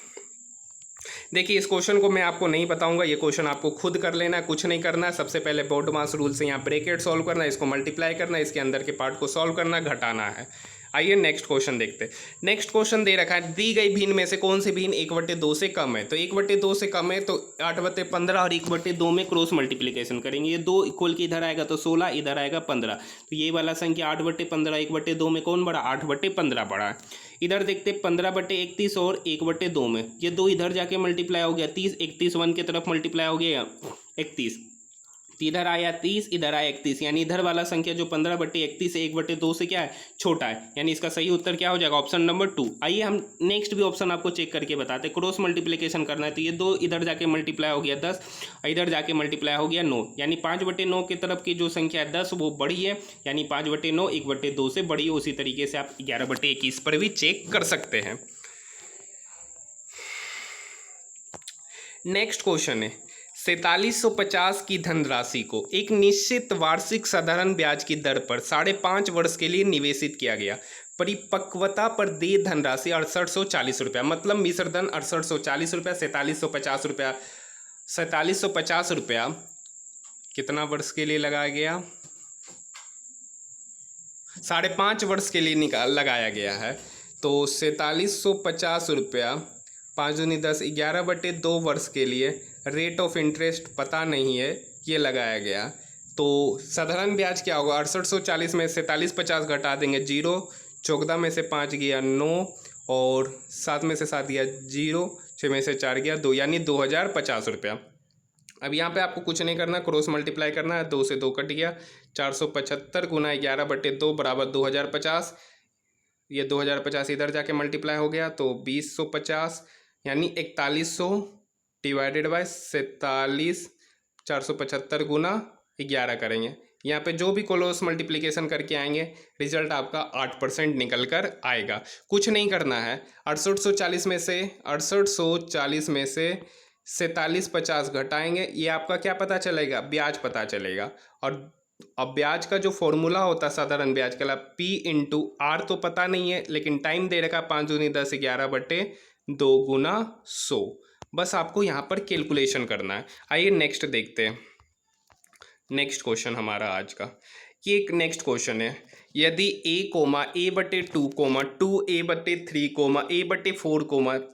देखिए इस क्वेश्चन को मैं आपको नहीं बताऊंगा, ये क्वेश्चन आपको खुद कर लेना है, कुछ नहीं करना है। सबसे पहले बोर्ड मास रूल से यहाँ ब्रैकेट सॉल्व करना है, इसको मल्टीप्लाई करना है, इसके अंदर के पार्ट को सॉल्व करना, घटाना है। आइए नेक्स्ट क्वेश्चन देखते हैं। नेक्स्ट क्वेश्चन दे रखा है, दी गई भिन्न में से कौन सी भिन्न 1/2 से कम है। तो 1/2 से कम है तो 8/15 और 1/2 में क्रॉस मल्टीप्लिकेशन करेंगे। ये 2 इक्वल के इधर आएगा तो 16, इधर आएगा 15, तो ये वाला संख्या 8/15, 1/2 में कौन बड़ा 8/15 बड़ा है। इधर देखते 15/31 और 1/2 में ये 2 इधर जाके मल्टीप्लाई हो गया 30, 31 1 की तरफ मल्टीप्लाई हो गया 31, इधर आया 30, इधर आया 31, यानी इधर वाला संख्या जो 15/31 है 1/2 से क्या है छोटा है, यानी इसका सही उत्तर क्या हो जाएगा ऑप्शन नंबर 2। आइए हम नेक्स्ट भी ऑप्शन आपको चेक करके बताते हैं। क्रॉस मल्टीप्लिकेशन करना है तो ये 2 इधर जाके मल्टीप्लाई हो गया 10, इधर जाके मल्टीप्लाई हो गया 9, यानी 5/9 की तरफ की जो संख्या है 10 वो बड़ी है, यानी 5/9 1/2 से बड़ी है। उसी तरीके से आप 11/21 पर भी चेक कर सकते हैं। नेक्स्ट क्वेश्चन है, 4750 की धनराशि को एक निश्चित वार्षिक साधारण ब्याज की दर पर 5.5 वर्ष के लिए निवेशित किया गया। परिपक्वता पर देय धनराशि 6840 रुपया, मतलब मिश्र धन 6840 रुपया, 4750 रुपया, 4750 रुपया कितना वर्ष के लिए लगाया गया 5.5 वर्ष के लिए लगाया गया है। तो 4750 रुपया 5 दूनी 10, 11/2 वर्ष के लिए रेट ऑफ इंटरेस्ट पता नहीं है, ये लगाया गया। तो साधारण ब्याज क्या होगा 6840 में 4750 घटा देंगे 0, 14 में से 5 गया 9 और 7 में से 7 गया 0, 6 में से 4 गया 2, यानी 2050 रुपया। अब यहाँ पे आपको कुछ नहीं करना, क्रॉस मल्टीप्लाई करना है। 2 से 2 कट गया, 475 गुना 11/2 बराबर 2050। ये 2050 इधर जाके मल्टीप्लाई हो गया तो 2050 यानी 4100 डिवाइडेड बाय 47, 475 गुना 11 करेंगे। यहाँ पे जो भी क्रॉस मल्टीप्लिकेशन करके आएंगे रिजल्ट आपका 8% निकल कर आएगा। कुछ नहीं करना है, 6840 में से 4750 घटाएंगे, ये आपका क्या पता चलेगा, ब्याज पता चलेगा। और अब ब्याज का जो फॉर्मूला होता है साधारण ब्याज का, P/R तो पता नहीं है, लेकिन टाइम दे रखा 5 दूनी 10 11/2 गुना 100। बस आपको यहाँ पर कैलकुलेशन करना है। आइए नेक्स्ट देखते हैं। नेक्स्ट क्वेश्चन हमारा आज का ये एक नेक्स्ट क्वेश्चन है। यदि a/2, 2a/3, a/4,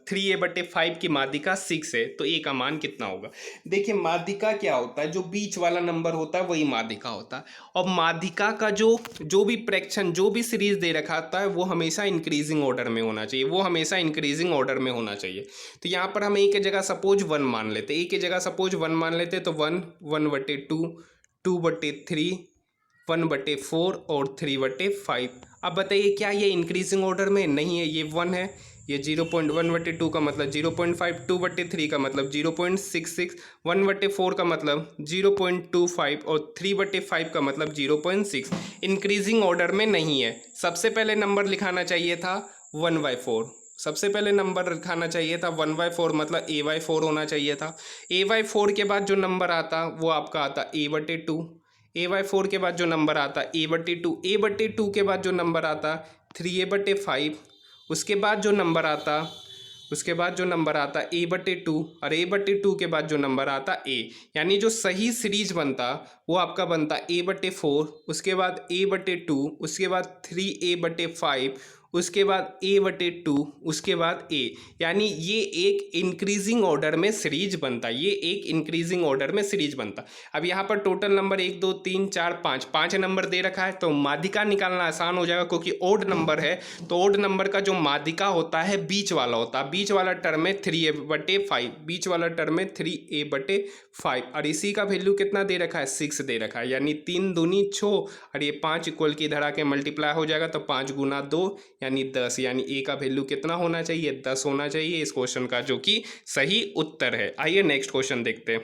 3a/5 की माध्यिका 6 है तो a का मान कितना होगा। देखिए माध्यिका क्या होता है, जो बीच वाला नंबर होता है वही माध्यिका होता है। और माध्यिका का जो भी फ्रैक्शन, जो भी सीरीज दे रखा होता है वो हमेशा इंक्रीजिंग ऑर्डर में होना चाहिए, वो हमेशा इंक्रीजिंग ऑर्डर में होना चाहिए। तो यहाँ पर हम a की जगह सपोज 1 मान लेते, a की जगह सपोज 1 मान लेते तो 1, 1/2, 2/3, 1/4 और 3/5। अब बताइए क्या ये इंक्रीजिंग ऑर्डर में नहीं है, ये 1 है, ये 0.1/2 का मतलब 0.5, 2/3 का मतलब 0.66, 1/4 का मतलब 0.25 और 3/5 का मतलब 0.6। इंक्रीजिंग ऑर्डर में नहीं है। सबसे पहले नंबर लिखाना चाहिए था 1/4, सबसे पहले नंबर लिखाना चाहिए था 1/4, मतलब a/4 होना चाहिए था। a/4 के बाद जो नंबर आता वो आपका आता a/2, a/4 के बाद जो नंबर आता a/2, a/2 के बाद जो नंबर आता 3a/5, उसके बाद जो नंबर आता a/2 और a/2 के बाद जो नंबर आता a। यानी जो सही सीरीज बनता वो आपका बनता a/4, उसके बाद a/2, उसके बाद 3a/5, उसके बाद a/2, उसके बाद a। यानी ये एक इंक्रीजिंग ऑर्डर में सीरीज बनता, ये एक इंक्रीजिंग ऑर्डर में सीरीज बनता। अब यहाँ पर टोटल नंबर 1 2 3 4 5, 5 नंबर दे रखा है तो माध्यिका निकालना आसान हो जाएगा, क्योंकि ओड नंबर है तो ओड नंबर का जो माध्यिका होता है बीच वाला होता है। बीच वाला टर्म में 3a/5, बीच वाला टर्म में 3a/5 और इसी का वैल्यू कितना दे रखा है, 6 दे रखा है। यानी 3 दूनी 6 और ये 5 इक्वल की इधर आके मल्टीप्लाई हो जाएगा तो 5 गुना 2 यानी 10। यानी ए का वैल्यू कितना होना चाहिए, 10 होना चाहिए इस क्वेश्चन का, जो कि सही उत्तर है। आइए नेक्स्ट क्वेश्चन देखते हैं।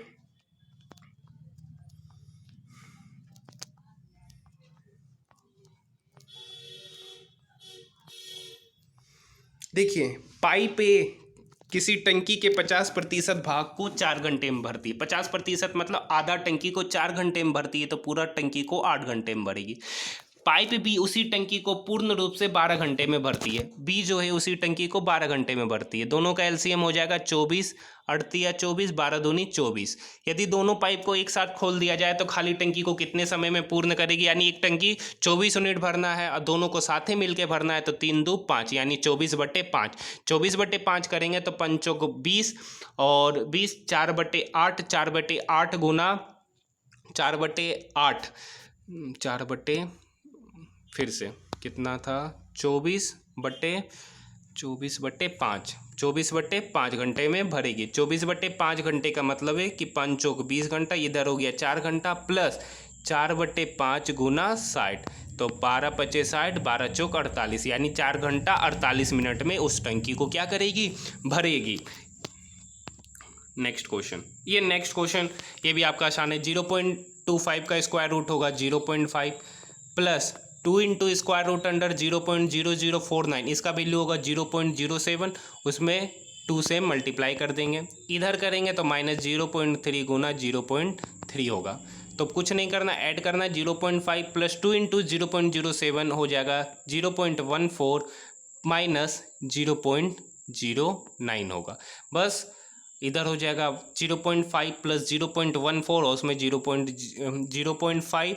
देखिए पाइप ए किसी टंकी के 50% भाग को 4 घंटे में भरती है। 50% मतलब आधा टंकी को 4 घंटे में भरती है तो पूरा टंकी को 8 घंटे में भरेगी। पाइप बी उसी टंकी को पूर्ण रूप से 12 घंटे में भरती है। बी जो है उसी टंकी को 12 घंटे में भरती है। दोनों का एलसीएम हो जाएगा 24, 24, 12 दूनी 24। यदि दोनों पाइप को एक साथ खोल दिया जाए तो खाली टंकी को कितने समय में पूर्ण करेगी। यानी एक टंकी 24 यूनिट भरना है और दोनों को साथ ही मिलकर भरना है तो 3 2 5 यानी 24/5। 24/5 करेंगे तो 5 को 20 और 20 4/8, 4/8 गुना 4/8, 4 फिर से कितना था 24/5, 24/5 घंटे में भरेगी। 24/5 घंटे का मतलब है कि 5 चौक 20 घंटा, इधर हो गया 4 घंटा प्लस 4/5 गुना 60 तो 12×5 = 60, 12 चौक 48 यानी 4 घंटा 48 मिनट में उस टंकी को क्या करेगी, भरेगी। नेक्स्ट क्वेश्चन, ये नेक्स्ट क्वेश्चन ये भी आपका आसान है। 0.25 का स्क्वायर रूट होगा 0.5 प्लस 2 × स्क्वायर रूट अंडर 0.0049, इसका वैल्यू होगा 0.07, उसमें 2 से मल्टीप्लाई कर देंगे। इधर करेंगे तो -0.3 गुना 0.3 होगा। तो कुछ नहीं करना, ऐड करना, 0.5 प्लस 2 × 0.07 हो जाएगा 0.14 माइनस 0.09 होगा। बस इधर हो जाएगा 0.5 प्लस 0.14 और उसमें 0.5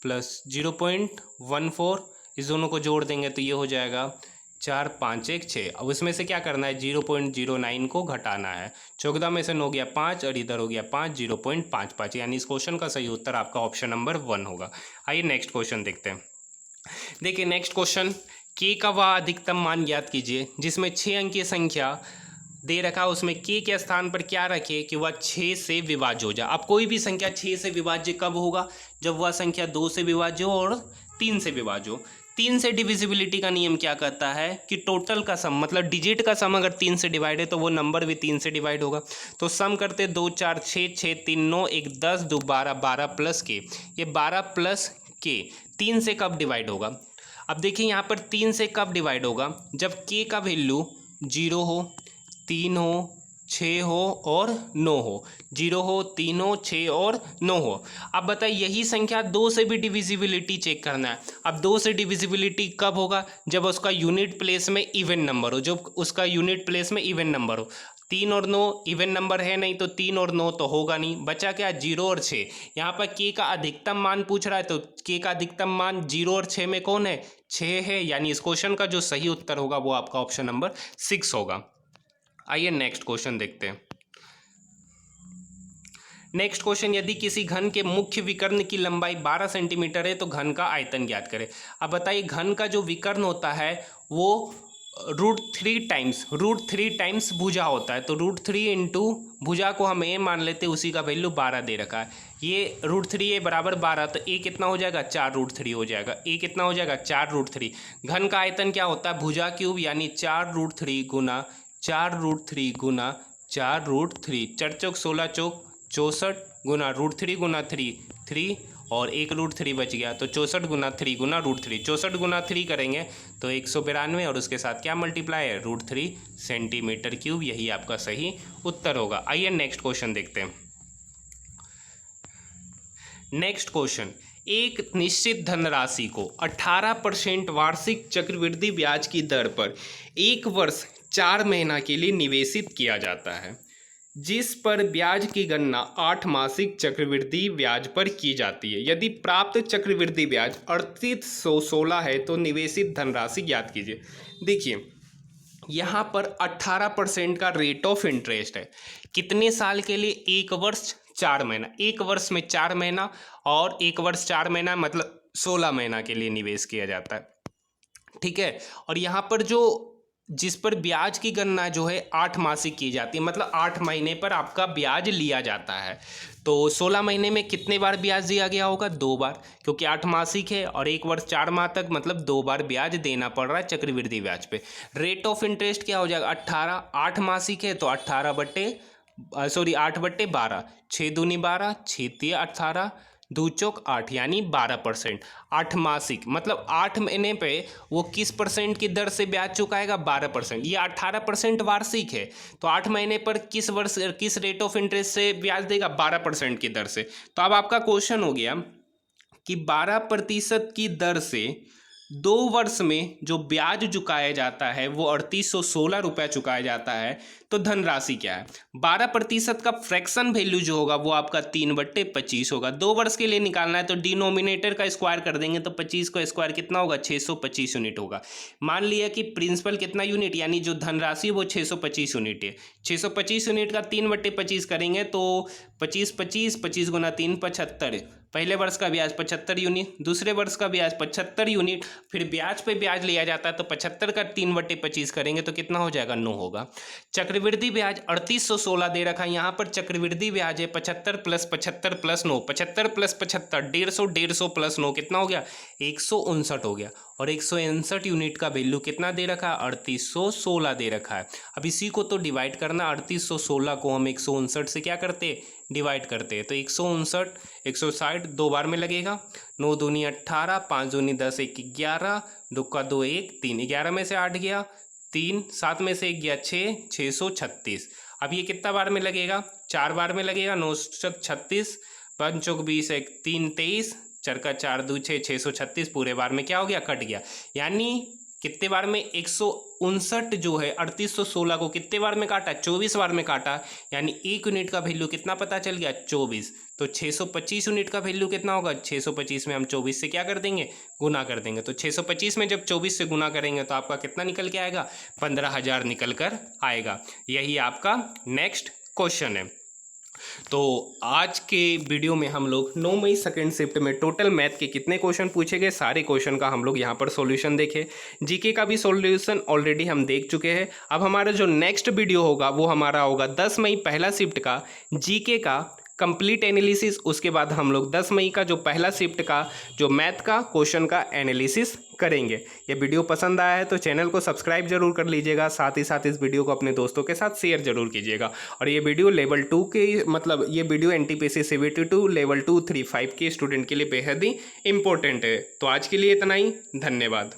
प्लस 0.14, इस दोनों को जोड़ देंगे तो ये हो जाएगा 4 5 1 6। अब उसमें से क्या करना है, 0.09 को घटाना है। 14 में से 9 गया 5 और इधर हो गया 5, 0.55 यानी इस क्वेश्चन का सही उत्तर आपका ऑप्शन नंबर 1 होगा। आइए नेक्स्ट क्वेश्चन देखते हैं। देखिए नेक्स्ट क्वेश्चन, के का वह अधिकतम मान ज्ञात कीजिए जिसमें 6 अंकीय संख्या दे रखा है, उसमें के स्थान पर क्या रखे कि वह 6 से विभाज्य हो जाए। अब कोई भी संख्या 6 से विभाज्य कब होगा? जब वह संख्या 2 से विभाज्य हो और 3 से विभाज्य हो। 3 से डिविजिबिलिटी का नियम क्या कहता है कि टोटल का सम मतलब डिजिट का सम अगर 3 से डिवाइड है तो वो नंबर भी 3 से डिवाइड होगा। तो सम करते 2 4 6 6 3 9 1 10 2 12 12 प्लस के, ये 12 प्लस के 3 से कब डिवाइड होगा? अब देखिए यहाँ पर 3 से कब डिवाइड होगा? जब के का वैल्यू 0 हो, 3 हो, 6 हो और 9 हो। 0 हो, 3 हो, 6 और 9 हो। अब बताइए यही संख्या 2 से भी डिविजिबिलिटी चेक करना है। अब 2 से डिविजिबिलिटी कब होगा? जब उसका यूनिट प्लेस में इवन नंबर हो, जब उसका यूनिट प्लेस में इवन नंबर हो। 3 और 9 इवन नंबर है नहीं, तो 3 और 9 तो होगा नहीं। बचा क्या? 0 और 6। यहाँ पर के का अधिकतम मान पूछ रहा है, तो के का अधिकतम मान 0 और 6 में कौन है? 6 है। यानी इस क्वेश्चन का जो सही उत्तर होगा वो आपका ऑप्शन नंबर 6 होगा। आइए नेक्स्ट क्वेश्चन देखते हैं। नेक्स्ट क्वेश्चन, यदि किसी घन के मुख्य विकर्ण की लंबाई 12 सेंटीमीटर है तो घन का आयतन ज्ञात करें। अब बताइए घन का जो विकर्ण होता है वो √3 टाइम्स भुजा होता है। तो √3 इंटू भुजा को हम ए मान लेते हैं, उसी का वैल्यू 12 दे रखा है। ये √3 ए बराबर 12, तो ए कितना हो जाएगा? 4√3 हो जाएगा। ए कितना हो जाएगा? 4√3। घन का आयतन क्या होता है? भुजा क्यूब, यानी 4√3 गुना 4√3 गुना 4√3, 4 चौक 16 चौक 64 गुना √3 गुना 3 और 1 √3 बच गया। तो 64 गुना 3 गुना √3, 64 गुना 3 करेंगे तो 192 और उसके साथ क्या मल्टीप्लाई है? √3 सेंटीमीटर क्यूब। यही आपका सही उत्तर होगा। आइए नेक्स्ट क्वेश्चन देखते हैं। नेक्स्ट क्वेश्चन, एक निश्चित धनराशि को 18% वार्षिक चक्रवृद्धि ब्याज की दर पर 1 वर्ष 4 महीना के लिए निवेशित किया जाता है, जिस पर ब्याज की गणना 8 मासिक चक्रवृद्धि ब्याज पर की जाती है। यदि प्राप्त चक्रवृद्धि ब्याज 3816 है तो निवेशित धनराशि ज्ञात कीजिए। देखिए यहाँ पर 18% का रेट ऑफ इंटरेस्ट है। कितने साल के लिए? 1 वर्ष 4 महीना। 1 वर्ष में 4 महीना और 1 वर्ष 4 महीना मतलब 16 महीना के लिए निवेश किया जाता है। ठीक है। और यहाँ पर जो जिस पर ब्याज की गणना जो है 8 मासिक की जाती है, मतलब 8 महीने पर आपका ब्याज लिया जाता है। तो 16 महीने में कितने बार ब्याज दिया गया होगा? 2 बार, क्योंकि 8 मासिक है और 1 वर्ष 4 माह तक मतलब 2 बार ब्याज देना पड़ रहा है चक्रवृद्धि ब्याज पे। रेट ऑफ इंटरेस्ट क्या हो जाएगा? 18, 8 मासिक है तो 8/12, 6 दूनी 12, 6 तिया 18, 2 चौक 8 यानी 12%। 8 मासिक मतलब 8 महीने पे वो किस परसेंट की दर से ब्याज चुकाएगा? 12%। ये 18% वार्षिक है, तो 8 महीने पर किस रेट ऑफ इंटरेस्ट से ब्याज देगा? 12% की दर से। तो अब आपका क्वेश्चन हो गया कि 12% की दर से 2 वर्ष में जो ब्याज चुकाया जाता है वो 3816 रुपया चुकाया जाता है। तो धनराशि क्या है? 12% का फ्रैक्शन वैल्यू जो होगा वो आपका 3/25 होगा। 2 वर्ष के लिए निकालना है तो डिनोमिनेटर का स्क्वायर कर देंगे तो 25 का स्क्वायर कितना होगा? 625 यूनिट होगा। मान लिया कि प्रिंसिपल कितना यूनिट, यानी जो धनराशि वो 625 यूनिट है। 625 यूनिट का 3/25 करेंगे तो 25 25 25 गुना 3 75। पहले वर्ष का ब्याज 75 यूनिट, दूसरे वर्ष का ब्याज 75 यूनिट, फिर ब्याज पे ब्याज लिया जाता है तो 75 का 3/25 करेंगे तो कितना हो जाएगा? 9 होगा। चक्रवृद्धि ब्याज 3816 दे रखा है। यहाँ पर चक्रवृद्धि ब्याज है 75 + 75 + 9, 75 + 75 150, 150 + 9 कितना हो गया? 159 हो गया। और 159 यूनिट का वैल्यू कितना दे रखा है? 3816 दे रखा है। अब इसी को तो डिवाइड करना, 3816 को हम 159 से क्या करते? डिवाइड करते हैं। तो 159 160 2 बार में लगेगा। 9 दूनी 18, 5 दूनी 10, 1 11, 2 का 2 1 3, 11 में से 8 गया 3, 7 में से 1 गया 6, 636। अब ये कितना बार में लगेगा? 4 बार में लगेगा। 9 36, 5 चौक 20, 1 3 23, 4 का 4 2 6, 636 पूरे बार में क्या हो गया? कट गया। यानी कितने बार में? 159 जो है 3816 को कितने बार में काटा? 24 बार में काटा। यानी 1 यूनिट का वैल्यू कितना पता चल गया? 24। तो 625 यूनिट का वैल्यू कितना होगा? 625 में हम 24 से क्या कर देंगे? गुना कर देंगे। तो 625 में जब 24 से गुना करेंगे तो आपका कितना निकल के आएगा? 15,000 निकल कर आएगा। यही आपका नेक्स्ट क्वेश्चन है। तो आज के वीडियो में हम लोग 9 मई सेकेंड शिफ्ट में टोटल मैथ के कितने क्वेश्चन पूछे गए, सारे क्वेश्चन का हम लोग यहाँ पर सॉल्यूशन देखे। जीके का भी सॉल्यूशन ऑलरेडी हम देख चुके हैं। अब हमारा जो नेक्स्ट वीडियो होगा वो हमारा होगा 10 मई पहला शिफ्ट का जीके का कंप्लीट एनालिसिस। उसके बाद हम लोग 10 मई का जो पहला शिफ्ट का जो मैथ का क्वेश्चन का एनालिसिस करेंगे। ये वीडियो पसंद आया है तो चैनल को सब्सक्राइब जरूर कर लीजिएगा, साथ ही साथ इस वीडियो को अपने दोस्तों के साथ शेयर जरूर कीजिएगा। और ये वीडियो लेवल 2 के मतलब ये वीडियो एनटीपीसी सीबीटी 2 लेवल 2, 3, 5 के स्टूडेंट के लिए बेहद ही इंपॉर्टेंट है। तो आज के लिए इतना ही, धन्यवाद।